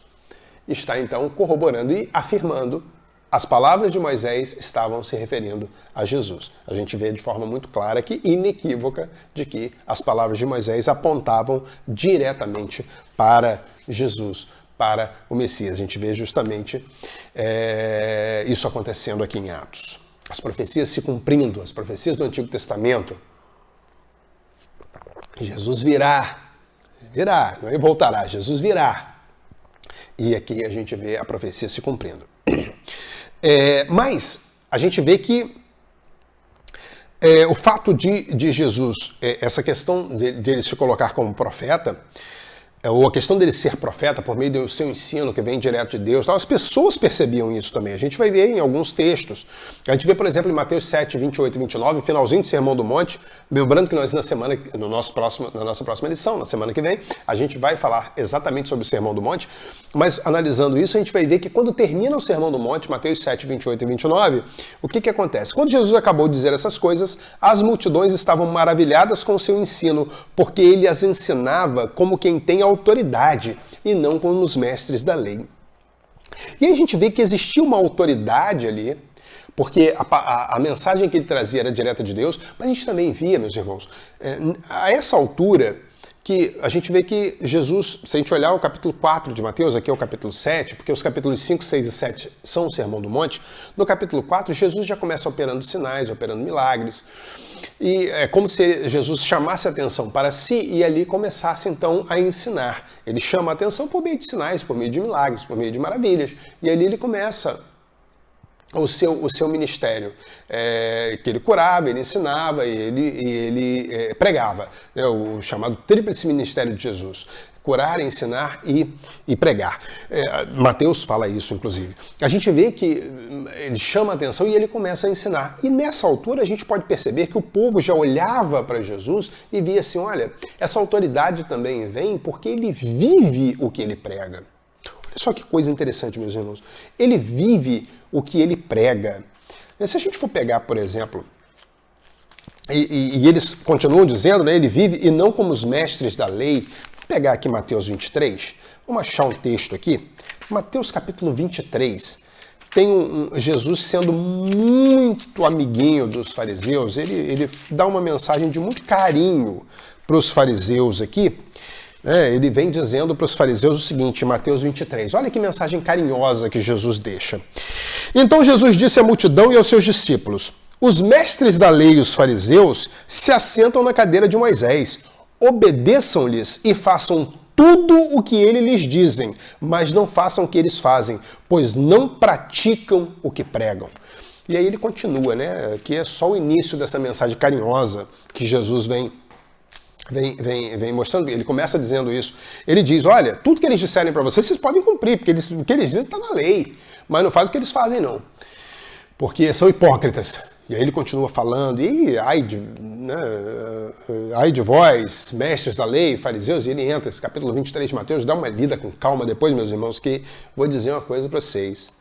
está então corroborando e afirmando as palavras de Moisés estavam se referindo a Jesus. A gente vê de forma muito clara aqui, inequívoca, de que as palavras de Moisés apontavam diretamente para Jesus, para o Messias. A gente vê justamente isso acontecendo aqui em Atos. As profecias se cumprindo, as profecias do Antigo Testamento. Jesus virá, não é voltará, Jesus virá. E aqui a gente vê a profecia se cumprindo. Mas a gente vê que o fato de Jesus, essa questão dele se colocar como profeta, ou a questão dele ser profeta por meio do seu ensino que vem direto de Deus, as pessoas percebiam isso também. A gente vai ver em alguns textos. A gente vê, por exemplo, em Mateus 7, 28 e 29, finalzinho do Sermão do Monte, lembrando que nós na nossa próxima lição, na semana que vem, a gente vai falar exatamente sobre o Sermão do Monte, mas analisando isso, a gente vai ver que quando termina o Sermão do Monte, Mateus 7, 28 e 29, o que acontece? Quando Jesus acabou de dizer essas coisas, as multidões estavam maravilhadas com o seu ensino, porque ele as ensinava como quem tem autoridade e não como os mestres da lei. E aí a gente vê que existia uma autoridade ali, porque a mensagem que ele trazia era direta de Deus, mas a gente também via, meus irmãos, a essa altura que a gente vê que Jesus, se a gente olhar o capítulo 4 de Mateus, aqui é o capítulo 7, porque os capítulos 5, 6 e 7 são o Sermão do Monte, no capítulo 4 Jesus já começa operando sinais, operando milagres, e é como se Jesus chamasse a atenção para si e ali começasse então a ensinar. Ele chama a atenção por meio de sinais, por meio de milagres, por meio de maravilhas, e ali ele começa o seu ministério, que ele curava, ele ensinava e ele pregava, né, o chamado tríplice ministério de Jesus. Curar, ensinar e pregar. Mateus fala isso, inclusive. A gente vê que ele chama a atenção e ele começa a ensinar. E nessa altura a gente pode perceber que o povo já olhava para Jesus e via assim, olha, essa autoridade também vem porque ele vive o que ele prega. Olha só que coisa interessante, meus irmãos. Ele vive o que ele prega. Se a gente for pegar, por exemplo, e eles continuam dizendo, né, ele vive e não como os mestres da lei. Vou pegar aqui Mateus 23, vamos achar um texto aqui. Mateus capítulo 23, tem Jesus sendo muito amiguinho dos fariseus, ele dá uma mensagem de muito carinho para os fariseus aqui. Ele vem dizendo para os fariseus o seguinte, em Mateus 23, olha que mensagem carinhosa que Jesus deixa. Então Jesus disse à multidão e aos seus discípulos, os mestres da lei e os fariseus se assentam na cadeira de Moisés, obedeçam-lhes e façam tudo o que eles lhes dizem, mas não façam o que eles fazem, pois não praticam o que pregam. E aí ele continua, né? Que é só o início dessa mensagem carinhosa que Jesus vem mostrando. Ele começa dizendo isso. Ele diz, olha, tudo que eles disserem para vocês podem cumprir, porque o que eles dizem está na lei, mas não faz o que eles fazem, não. Porque são hipócritas. E aí ele continua falando, e ai de vós, mestres da lei, fariseus, e ele entra, esse capítulo 23 de Mateus, dá uma lida com calma depois, meus irmãos, que vou dizer uma coisa para vocês.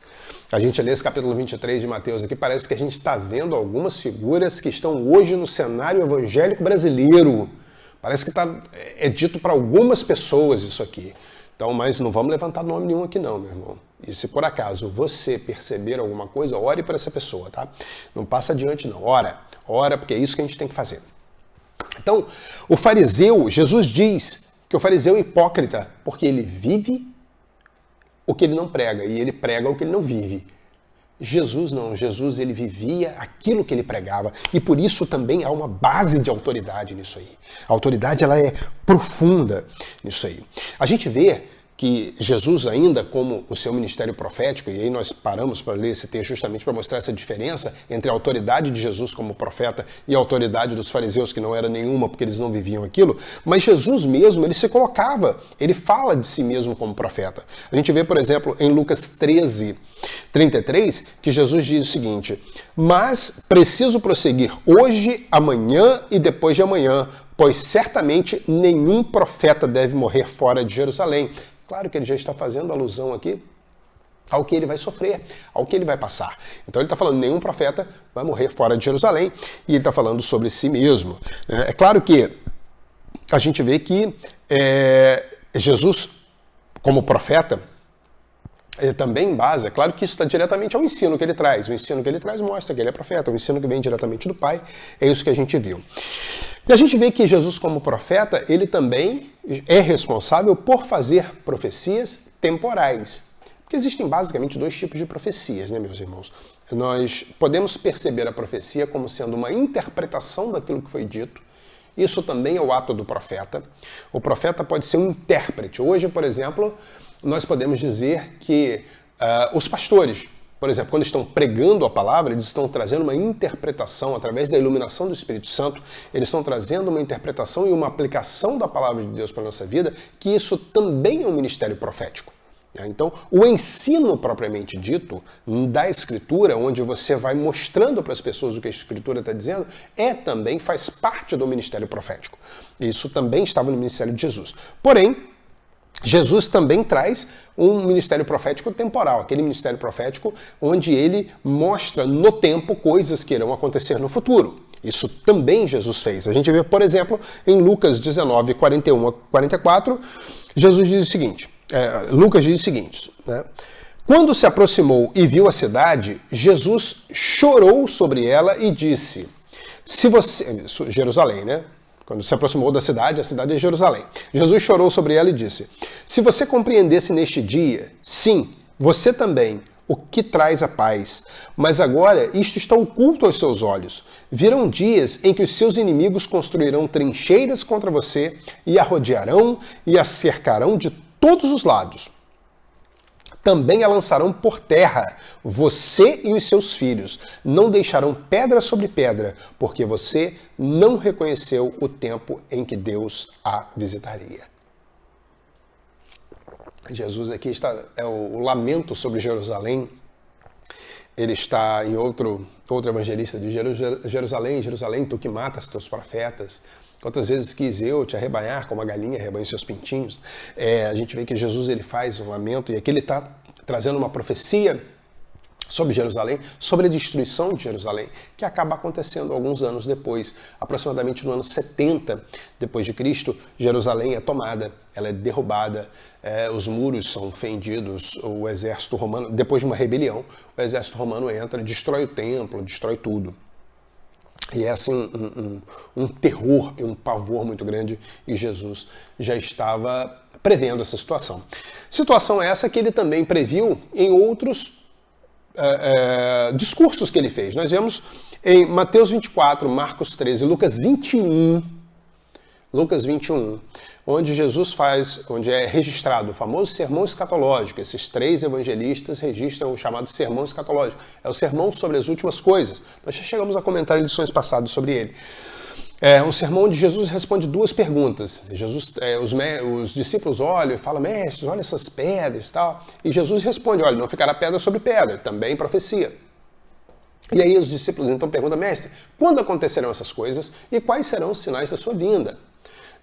A gente lê esse capítulo 23 de Mateus aqui, parece que a gente está vendo algumas figuras que estão hoje no cenário evangélico brasileiro. Parece que é dito para algumas pessoas isso aqui. Então, mas não vamos levantar nome nenhum aqui não, meu irmão. E se por acaso você perceber alguma coisa, ore para essa pessoa, tá? Não passa adiante não, ora, porque é isso que a gente tem que fazer. Então, o fariseu, Jesus diz que o fariseu é hipócrita, porque ele vive o que ele não prega, e ele prega o que ele não vive. Jesus não, Jesus ele vivia aquilo que ele pregava, e por isso também há uma base de autoridade nisso aí. A autoridade ela é profunda nisso aí. A gente vê que Jesus ainda como o seu ministério profético, e aí nós paramos para ler esse texto justamente para mostrar essa diferença entre a autoridade de Jesus como profeta e a autoridade dos fariseus, que não era nenhuma porque eles não viviam aquilo, mas Jesus mesmo, ele se colocava, ele fala de si mesmo como profeta. A gente vê, por exemplo, em Lucas 13:33, que Jesus diz o seguinte: mas preciso prosseguir hoje, amanhã e depois de amanhã, pois certamente nenhum profeta deve morrer fora de Jerusalém. Claro que ele já está fazendo alusão aqui ao que ele vai sofrer, ao que ele vai passar. Então ele está falando, nenhum profeta vai morrer fora de Jerusalém, e ele está falando sobre si mesmo. É claro que a gente vê que Jesus, como profeta, ele também basa, é claro que isso está diretamente ao ensino que ele traz. O ensino que ele traz mostra que ele é profeta, o ensino que vem diretamente do Pai, é isso que a gente viu. E a gente vê que Jesus, como profeta, ele também é responsável por fazer profecias temporais. Porque existem basicamente dois tipos de profecias, né, meus irmãos? Nós podemos perceber a profecia como sendo uma interpretação daquilo que foi dito. Isso também é o ato do profeta. O profeta pode ser um intérprete. Hoje, por exemplo, nós podemos dizer que os pastores, por exemplo, quando estão pregando a palavra, eles estão trazendo uma interpretação através da iluminação do Espírito Santo, eles estão trazendo uma interpretação e uma aplicação da palavra de Deus para a nossa vida, que isso também é um ministério profético. Então, o ensino propriamente dito da Escritura, onde você vai mostrando para as pessoas o que a Escritura está dizendo, também faz parte do ministério profético. Isso também estava no ministério de Jesus. Porém, Jesus também traz um ministério profético temporal, aquele ministério profético onde ele mostra no tempo coisas que irão acontecer no futuro. Isso também Jesus fez. A gente vê, por exemplo, em Lucas 19:41-44, Jesus diz o seguinte, Lucas diz o seguinte, né? Quando se aproximou e viu a cidade, Jesus chorou sobre ela e disse, Jerusalém, né? Quando se aproximou da cidade, a cidade é Jerusalém. Jesus chorou sobre ela e disse, se você compreendesse neste dia, sim, você também, o que traz a paz. Mas agora isto está oculto aos seus olhos. Virão dias em que os seus inimigos construirão trincheiras contra você e a rodearão e a cercarão de todos os lados. Também a lançarão por terra, você e os seus filhos. Não deixarão pedra sobre pedra, porque você não reconheceu o tempo em que Deus a visitaria. Jesus aqui está, o lamento sobre Jerusalém. Ele está em outro evangelista de Jerusalém, Jerusalém, tu que matas teus profetas. Quantas vezes quis eu te arrebanhar como a galinha arrebanha seus pintinhos. A gente vê que Jesus ele faz um lamento e aqui ele está trazendo uma profecia sobre Jerusalém, sobre a destruição de Jerusalém, que acaba acontecendo alguns anos depois, aproximadamente no ano 70 depois de Cristo, Jerusalém é tomada, ela é derrubada, os muros são fendidos, o exército romano, depois de uma rebelião, o exército romano entra, destrói o templo, destrói tudo. E é assim um terror e um pavor muito grande, e Jesus já estava prevendo essa situação. Situação essa que ele também previu em outros discursos que ele fez. Nós vemos em Mateus 24, Marcos 13, Lucas 21, onde Jesus faz, onde é registrado o famoso sermão escatológico. Esses três evangelistas registram o chamado sermão escatológico. É o sermão sobre as últimas coisas. Nós já chegamos a comentar em lições passadas sobre ele. É um sermão onde Jesus responde duas perguntas. Os discípulos olham e falam, mestre, olha essas pedras e tal. E Jesus responde, olha, não ficará pedra sobre pedra, também profecia. E aí os discípulos então perguntam, mestre, quando acontecerão essas coisas e quais serão os sinais da sua vinda?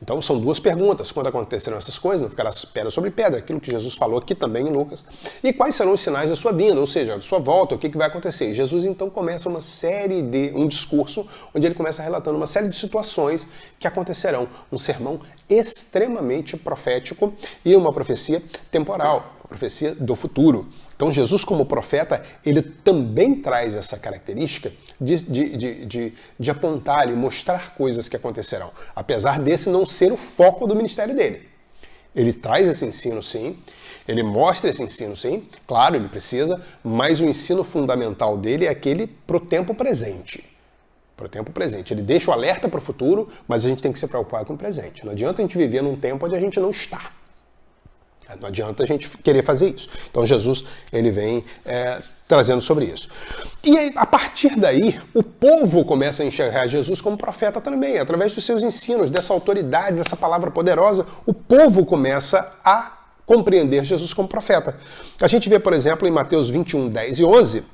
Então são duas perguntas. Quando acontecerão essas coisas, não ficará pedra sobre pedra, aquilo que Jesus falou aqui também em Lucas. E quais serão os sinais da sua vinda, ou seja, da sua volta, o que vai acontecer? E Jesus então começa um discurso, onde ele começa relatando uma série de situações que acontecerão. Um sermão extremamente profético e uma profecia temporal, uma profecia do futuro. Então Jesus, como profeta, ele também traz essa característica de apontar e mostrar coisas que acontecerão, apesar desse não ser o foco do ministério dele. Ele traz esse ensino, sim, ele mostra esse ensino, sim, claro, ele precisa, mas o ensino fundamental dele é aquele para o tempo presente. Para o tempo presente. Ele deixa o alerta para o futuro, mas a gente tem que se preocupar com o presente. Não adianta a gente viver num tempo onde a gente não está. Não adianta a gente querer fazer isso. Então Jesus, ele vem trazendo sobre isso. E aí, a partir daí, o povo começa a enxergar Jesus como profeta também. Através dos seus ensinos, dessa autoridade, dessa palavra poderosa, o povo começa a compreender Jesus como profeta. A gente vê, por exemplo, em Mateus 21, 10 e 11,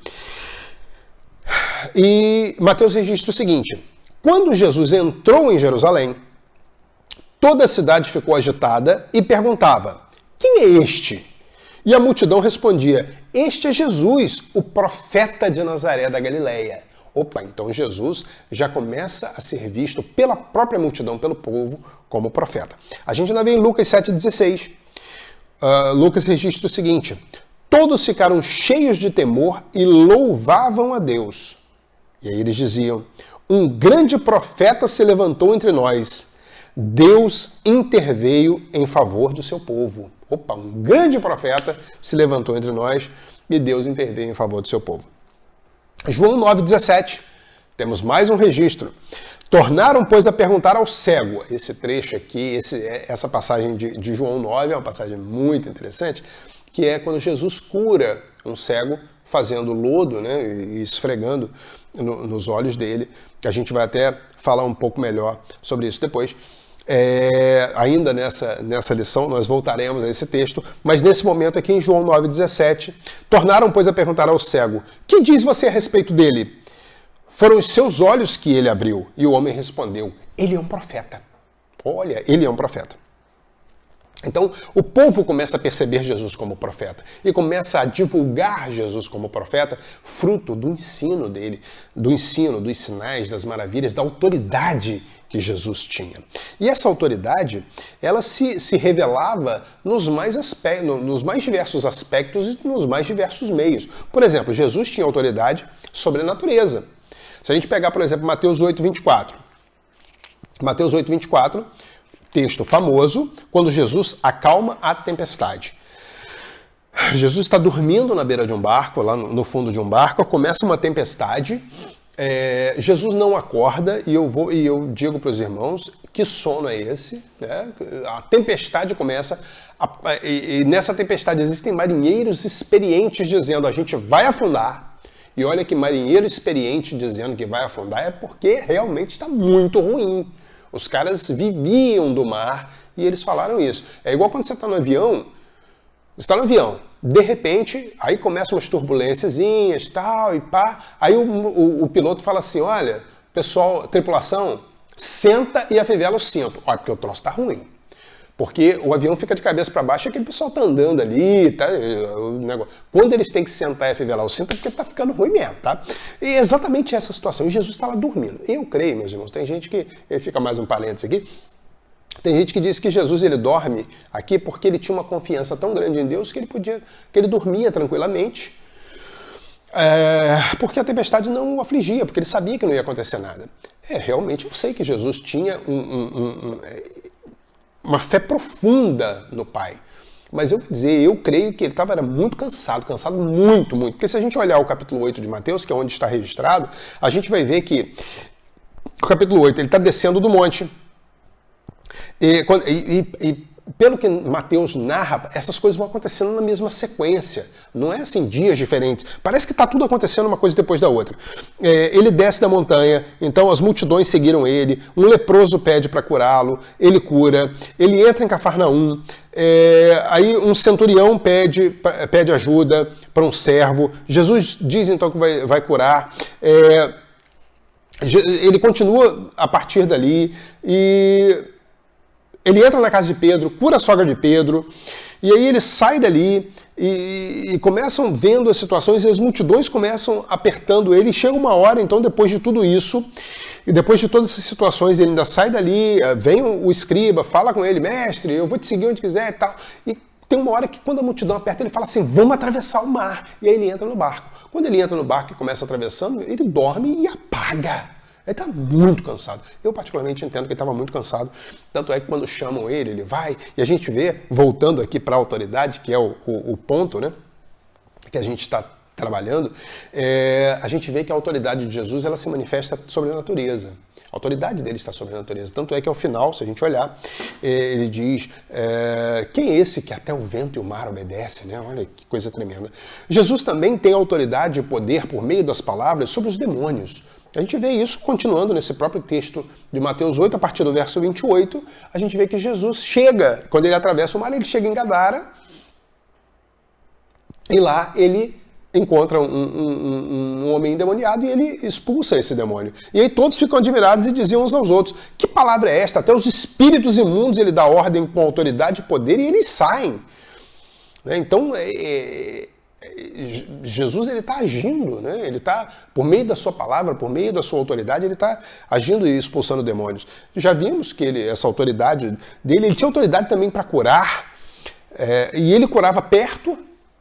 e Mateus registra o seguinte: quando Jesus entrou em Jerusalém, toda a cidade ficou agitada e perguntava: quem é este? E a multidão respondia: este é Jesus, o profeta de Nazaré da Galileia. Opa, então Jesus já começa a ser visto pela própria multidão, pelo povo, como profeta. A gente ainda vê em Lucas 7,16. Lucas registra o seguinte: todos ficaram cheios de temor e louvavam a Deus. E aí eles diziam: um grande profeta se levantou entre nós. Deus interveio em favor do seu povo. Opa, um grande profeta se levantou entre nós e Deus interveio em favor do seu povo. João 9,17, temos mais um registro. Tornaram, pois, a perguntar ao cego. Esse trecho aqui, essa passagem de João 9 é uma passagem muito interessante, que é quando Jesus cura um cego fazendo lodo, né, e esfregando nos olhos dele. A gente vai até falar um pouco melhor sobre isso depois. Ainda nessa lição, nós voltaremos a esse texto, mas nesse momento aqui em João 9,17, tornaram, pois, a perguntar ao cego: que diz você a respeito dele? Foram os seus olhos que ele abriu. E o homem respondeu: ele é um profeta. Olha, ele é um profeta. Então, o povo começa a perceber Jesus como profeta e começa a divulgar Jesus como profeta, fruto do ensino dele, dos sinais, das maravilhas, da autoridade que Jesus tinha. E essa autoridade, ela se revelava nos mais diversos aspectos e nos mais diversos meios. Por exemplo, Jesus tinha autoridade sobre a natureza. Se a gente pegar, por exemplo, Mateus 8,24. Mateus 8,24, texto famoso, quando Jesus acalma a tempestade. Jesus está dormindo na beira de um barco, lá no fundo de um barco, começa uma tempestade, Jesus não acorda e eu digo para os irmãos: que sono é esse? Né? A tempestade começa, e nessa tempestade existem marinheiros experientes dizendo: a gente vai afundar. E olha que marinheiro experiente dizendo que vai afundar é porque realmente está muito ruim. Os caras viviam do mar e eles falaram isso. É igual quando você está no avião, de repente, aí começam umas turbulênciazinhas, tal, e pá, aí o piloto fala assim: olha, pessoal, tripulação, senta e afivela o cinto. Olha, porque o troço está ruim. Porque o avião fica de cabeça para baixo e aquele pessoal tá andando ali, tá? O negócio. Quando eles têm que sentar e afivelar o cinto é porque tá ficando ruim mesmo, tá? E é exatamente essa situação. E Jesus está lá dormindo. Eu creio, meus irmãos, tem gente que... Fica mais um parênteses aqui. Tem gente que diz que Jesus ele dorme aqui porque ele tinha uma confiança tão grande em Deus que ele dormia tranquilamente. Porque a tempestade não o afligia, porque ele sabia que não ia acontecer nada. Realmente eu sei que Jesus tinha uma fé profunda no Pai. Mas eu vou dizer, eu creio que ele era muito cansado muito, muito. Porque se a gente olhar o capítulo 8 de Mateus, que é onde está registrado, a gente vai ver que o capítulo 8, ele está descendo do monte. E pelo que Mateus narra, essas coisas vão acontecendo na mesma sequência. Não é assim, dias diferentes. Parece que está tudo acontecendo uma coisa depois da outra. Ele desce da montanha, então as multidões seguiram ele, um leproso pede para curá-lo, ele cura, ele entra em Cafarnaum, aí um centurião pede ajuda para um servo, Jesus diz então que vai curar, ele continua a partir dali e... ele entra na casa de Pedro, cura a sogra de Pedro, e aí ele sai dali e começam vendo as situações e as multidões começam apertando ele. E chega uma hora, então, depois de tudo isso, e depois de todas essas situações, ele ainda sai dali, vem o escriba, fala com ele, mestre, eu vou te seguir onde quiser e tal. E tem uma hora que quando a multidão aperta, ele fala assim, vamos atravessar o mar. E aí ele entra no barco. Quando ele entra no barco e começa atravessando, ele dorme e apaga. Ele está muito cansado. Eu particularmente entendo que ele estava muito cansado. Tanto é que quando chamam ele, ele vai. E a gente vê, voltando aqui para a autoridade, que é o ponto, né, que a gente está trabalhando, a gente vê que a autoridade de Jesus ela se manifesta sobre a natureza. A autoridade dele está sobre a natureza. Tanto é que ao final, se a gente olhar, ele diz, quem é esse que até o vento e o mar obedecem? Né? Olha que coisa tremenda. Jesus também tem autoridade e poder por meio das palavras sobre os demônios. A gente vê isso continuando nesse próprio texto de Mateus 8, a partir do verso 28, a gente vê que Jesus chega, quando ele atravessa o mar, ele chega em Gadara, e lá ele encontra um homem endemoniado e ele expulsa esse demônio. E aí todos ficam admirados e diziam uns aos outros, que palavra é esta? Até os espíritos imundos ele dá ordem com autoridade e poder e eles saem. Então, Jesus ele está agindo, né? Ele está, por meio da sua palavra, por meio da sua autoridade, ele está agindo e expulsando demônios. Já vimos que essa autoridade dele, ele tinha autoridade também para curar, e ele curava perto.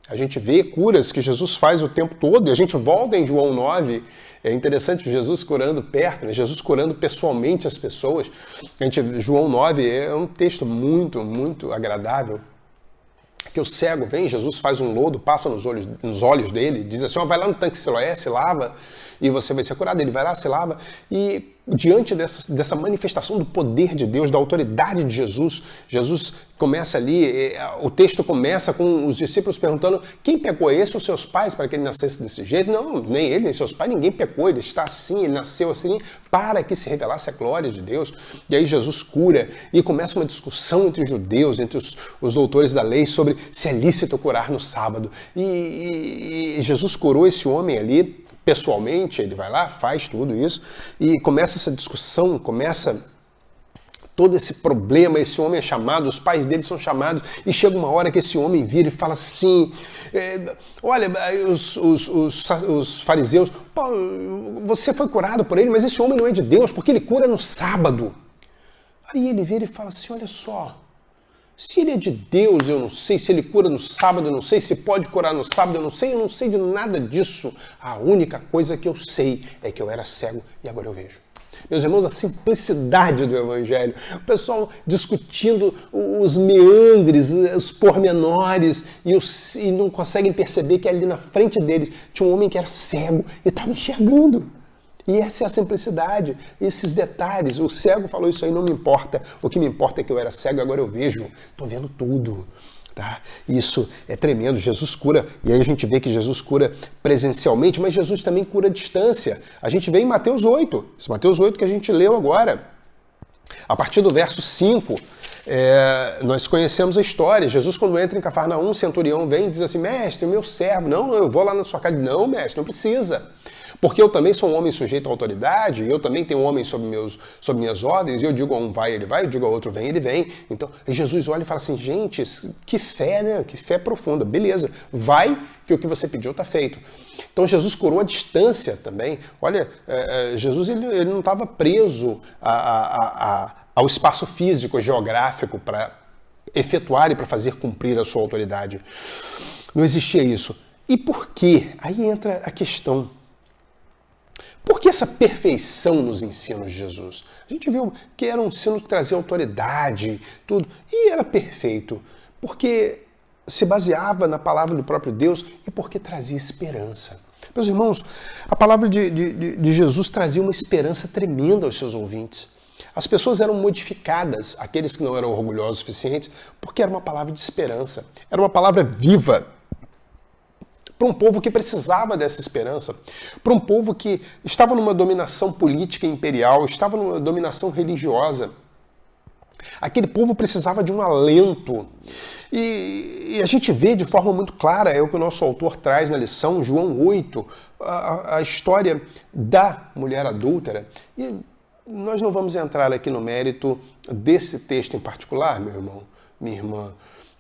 A gente vê curas que Jesus faz o tempo todo, e a gente volta em João 9, é interessante, Jesus curando perto, né? Jesus curando pessoalmente as pessoas. João 9 é um texto muito, muito agradável, que o cego vem, Jesus faz um lodo, passa nos olhos dele, diz assim, vai lá no tanque Siloé, se lava, e você vai ser curado. Ele vai lá, se lava, e diante dessa manifestação do poder de Deus, da autoridade de Jesus, Jesus começa ali, o texto começa com os discípulos perguntando, quem pecou esse ou seus pais para que ele nascesse desse jeito? Não, nem ele, nem seus pais, ninguém pecou, ele está assim, ele nasceu assim, para que se revelasse a glória de Deus. E aí Jesus cura, e começa uma discussão entre os judeus, entre os doutores da lei, sobre se é lícito curar no sábado. E Jesus curou esse homem ali, pessoalmente, ele vai lá, faz tudo isso, e começa essa discussão, começa todo esse problema, esse homem é chamado, os pais dele são chamados, e chega uma hora que esse homem vira e fala assim, olha, os fariseus, você foi curado por ele, mas esse homem não é de Deus, porque ele cura no sábado. Aí ele vira e fala assim, olha só, se ele é de Deus, eu não sei. Se ele cura no sábado, eu não sei. Se pode curar no sábado, eu não sei de nada disso. A única coisa que eu sei é que eu era cego e agora eu vejo. Meus irmãos, a simplicidade do Evangelho. O pessoal discutindo os meandres, os pormenores, e não conseguem perceber que ali na frente deles tinha um homem que era cego e estava enxergando. E essa é a simplicidade, esses detalhes. O cego falou, isso aí não me importa. O que me importa é que eu era cego e agora eu vejo. Estou vendo tudo. Tá? Isso é tremendo. Jesus cura, e aí a gente vê que Jesus cura presencialmente, mas Jesus também cura à distância. A gente vê em Mateus 8, esse Mateus 8 que a gente leu agora. A partir do verso 5, nós conhecemos a história. Jesus, quando entra em Cafarnaum, um centurião vem e diz assim, mestre, meu servo, não, eu vou lá na sua casa. Não, mestre, não precisa. Porque eu também sou um homem sujeito à autoridade, eu também tenho um homem sob minhas ordens, e eu digo a um vai, ele vai, eu digo a outro vem, ele vem. Então, Jesus olha e fala assim, gente, que fé, né? Que fé profunda. Beleza, vai, que o que você pediu está feito. Então, Jesus curou a distância também. Olha, Jesus ele não estava preso ao espaço físico, geográfico, para efetuar e para fazer cumprir a sua autoridade. Não existia isso. E por quê? Aí entra a questão. Por que essa perfeição nos ensinos de Jesus? A gente viu que era um ensino que trazia autoridade, tudo, e era perfeito, porque se baseava na palavra do próprio Deus e porque trazia esperança. Meus irmãos, a palavra de Jesus trazia uma esperança tremenda aos seus ouvintes. As pessoas eram modificadas, aqueles que não eram orgulhosos o suficientes, porque era uma palavra de esperança, era uma palavra viva, para um povo que precisava dessa esperança, para um povo que estava numa dominação política imperial, estava numa dominação religiosa. Aquele povo precisava de um alento. E a gente vê de forma muito clara, é o que o nosso autor traz na lição, João 8, a história da mulher adúltera. E nós não vamos entrar aqui no mérito desse texto em particular, meu irmão, minha irmã.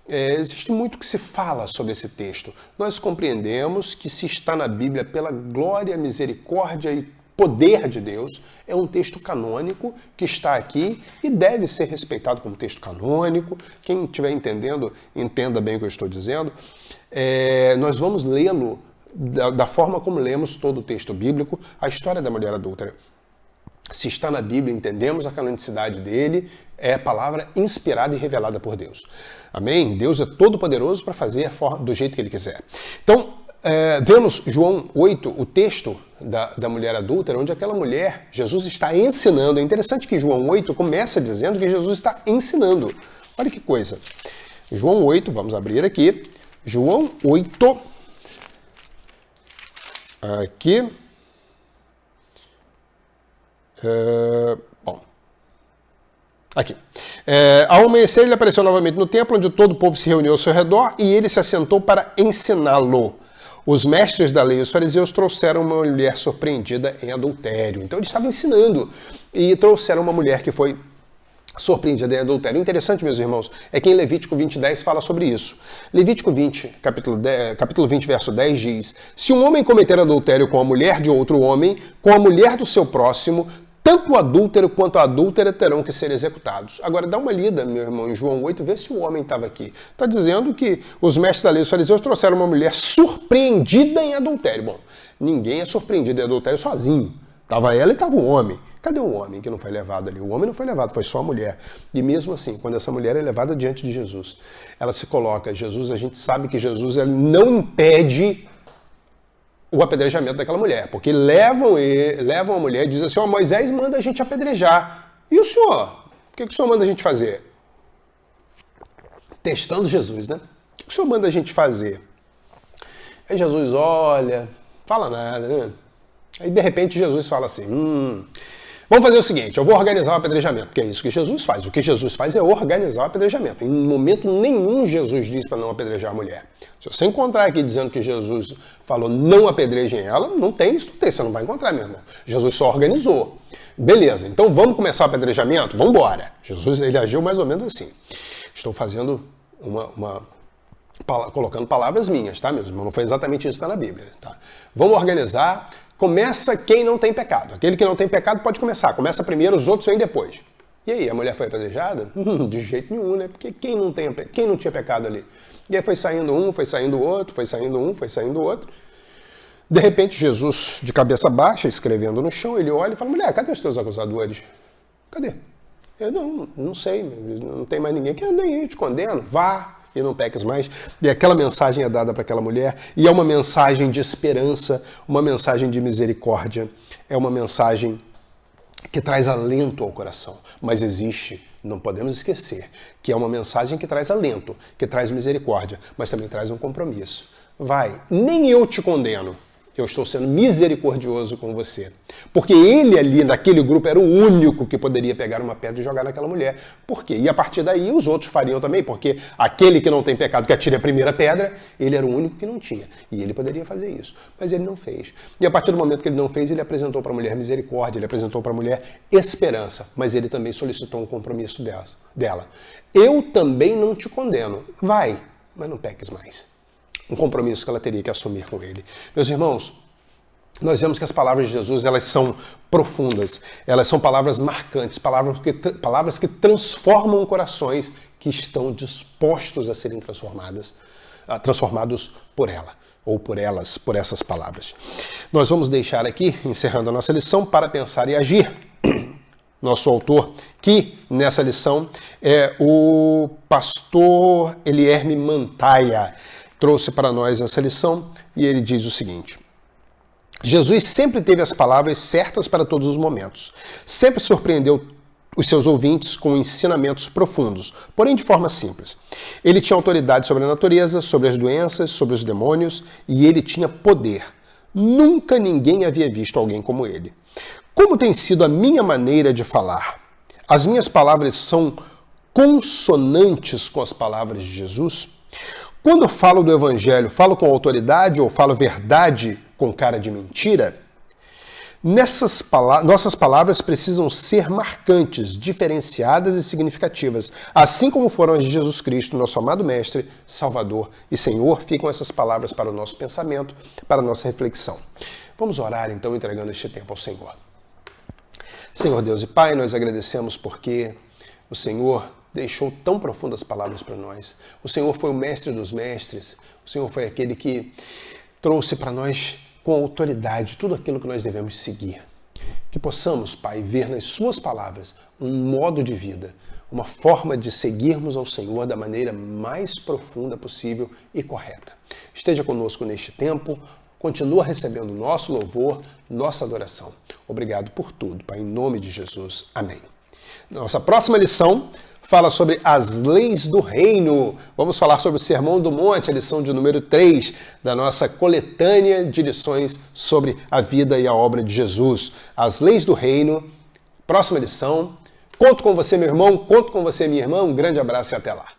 Existe muito que se fala sobre esse texto. Nós compreendemos que se está na Bíblia pela glória, misericórdia e poder de Deus, é um texto canônico que está aqui e deve ser respeitado como texto canônico. Quem estiver entendendo, entenda bem o que eu estou dizendo. Nós vamos lê-lo da forma como lemos todo o texto bíblico, a história da mulher adúltera. Se está na Bíblia, entendemos a canonicidade dele, é palavra inspirada e revelada por Deus. Amém? Deus é todo poderoso para fazer do jeito que ele quiser. Então, vemos João 8, o texto da mulher adúltera, onde aquela mulher, Jesus está ensinando. É interessante que João 8 começa dizendo que Jesus está ensinando. Olha que coisa. João 8, vamos abrir aqui. João 8, aqui. Aqui. Ao amanhecer, ele apareceu novamente no templo, onde todo o povo se reuniu ao seu redor, e ele se assentou para ensiná-lo. Os mestres da lei e os fariseus trouxeram uma mulher surpreendida em adultério. Então, ele estava ensinando e trouxeram uma mulher que foi surpreendida em adultério. O interessante, meus irmãos, é que em Levítico 20:10 fala sobre isso. Levítico 20, capítulo 20, verso 10 diz: se um homem cometer adultério com a mulher de outro homem, com a mulher do seu próximo, tanto o adúltero quanto a adúltera terão que ser executados. Agora, dá uma lida, meu irmão, em João 8, vê se o homem estava aqui. Está dizendo que os mestres da lei e os fariseus trouxeram uma mulher surpreendida em adultério. Bom, ninguém é surpreendido em adultério sozinho. Estava ela e estava o homem. Cadê o homem que não foi levado ali? O homem não foi levado, foi só a mulher. E mesmo assim, quando essa mulher é levada diante de Jesus, ela se coloca, Jesus, a gente sabe que Jesus ele não impede o apedrejamento daquela mulher, porque levam a mulher e dizem assim, Moisés manda a gente apedrejar. E o senhor? O que o senhor manda a gente fazer? Testando Jesus, né? O que o senhor manda a gente fazer? Aí Jesus olha, fala nada, né? Aí de repente Jesus fala assim, vamos fazer o seguinte, eu vou organizar o apedrejamento, porque é isso que Jesus faz. O que Jesus faz é organizar o apedrejamento. Em momento nenhum Jesus diz para não apedrejar a mulher. Se você encontrar aqui dizendo que Jesus falou não apedrejem ela, não tem isso, você não vai encontrar, meu irmão. Jesus só organizou. Beleza, então vamos começar o apedrejamento? Vamos embora. Jesus ele agiu mais ou menos assim. Estou fazendo colocando palavras minhas, tá, meus irmãos? Não foi exatamente isso que está na Bíblia. Tá? Vamos organizar. Começa quem não tem pecado. Aquele que não tem pecado pode começar. Começa primeiro, os outros vêm depois. E aí, a mulher foi apedrejada? De jeito nenhum, né? Porque quem não tinha pecado ali? E aí foi saindo um, foi saindo outro, foi saindo um, foi saindo outro. De repente, Jesus, de cabeça baixa, escrevendo no chão, ele olha e fala, mulher, cadê os teus acusadores? Cadê? Eu não sei, não tem mais ninguém. Nem eu te condeno, vá. E não peques mais. E aquela mensagem é dada para aquela mulher, e é uma mensagem de esperança, uma mensagem de misericórdia, é uma mensagem que traz alento ao coração. Mas existe, não podemos esquecer, que é uma mensagem que traz alento, que traz misericórdia, mas também traz um compromisso. Vai, nem eu te condeno, eu estou sendo misericordioso com você. Porque ele ali, naquele grupo, era o único que poderia pegar uma pedra e jogar naquela mulher. Por quê? E a partir daí os outros fariam também, porque aquele que não tem pecado, que atire a primeira pedra, ele era o único que não tinha. E ele poderia fazer isso. Mas ele não fez. E a partir do momento que ele não fez, ele apresentou para a mulher misericórdia, ele apresentou para a mulher esperança. Mas ele também solicitou um compromisso dela. Eu também não te condeno. Vai, mas não peques mais. Um compromisso que ela teria que assumir com ele. Meus irmãos, nós vemos que as palavras de Jesus elas são profundas, elas são palavras marcantes, palavras que transformam corações que estão dispostos a serem transformados por ela, ou por elas, por essas palavras. Nós vamos deixar aqui, encerrando a nossa lição, para pensar e agir. Nosso autor, que nessa lição é o pastor Elierme Mantaia, trouxe para nós essa lição e ele diz o seguinte: Jesus sempre teve as palavras certas para todos os momentos. Sempre surpreendeu os seus ouvintes com ensinamentos profundos, porém de forma simples. Ele tinha autoridade sobre a natureza, sobre as doenças, sobre os demônios, e ele tinha poder. Nunca ninguém havia visto alguém como ele. Como tem sido a minha maneira de falar? As minhas palavras são consonantes com as palavras de Jesus? Quando eu falo do Evangelho, falo com autoridade ou falo verdade com cara de mentira? Nossas palavras precisam ser marcantes, diferenciadas e significativas, assim como foram as de Jesus Cristo, nosso amado Mestre, Salvador e Senhor. Ficam essas palavras para o nosso pensamento, para a nossa reflexão. Vamos orar então, entregando este tempo ao Senhor. Senhor Deus e Pai, nós agradecemos porque o Senhor deixou tão profundas palavras para nós. O Senhor foi o mestre dos mestres, o Senhor foi aquele que trouxe para nós com autoridade tudo aquilo que nós devemos seguir. Que possamos, Pai, ver nas suas palavras um modo de vida, uma forma de seguirmos ao Senhor da maneira mais profunda possível e correta. Esteja conosco neste tempo, continua recebendo nosso louvor, nossa adoração. Obrigado por tudo, Pai, em nome de Jesus. Amém. Nossa próxima lição fala sobre as leis do reino. Vamos falar sobre o Sermão do Monte, a lição de número 3 da nossa coletânea de lições sobre a vida e a obra de Jesus. As leis do reino, próxima lição. Conto com você, meu irmão, conto com você, minha irmã. Um grande abraço e até lá.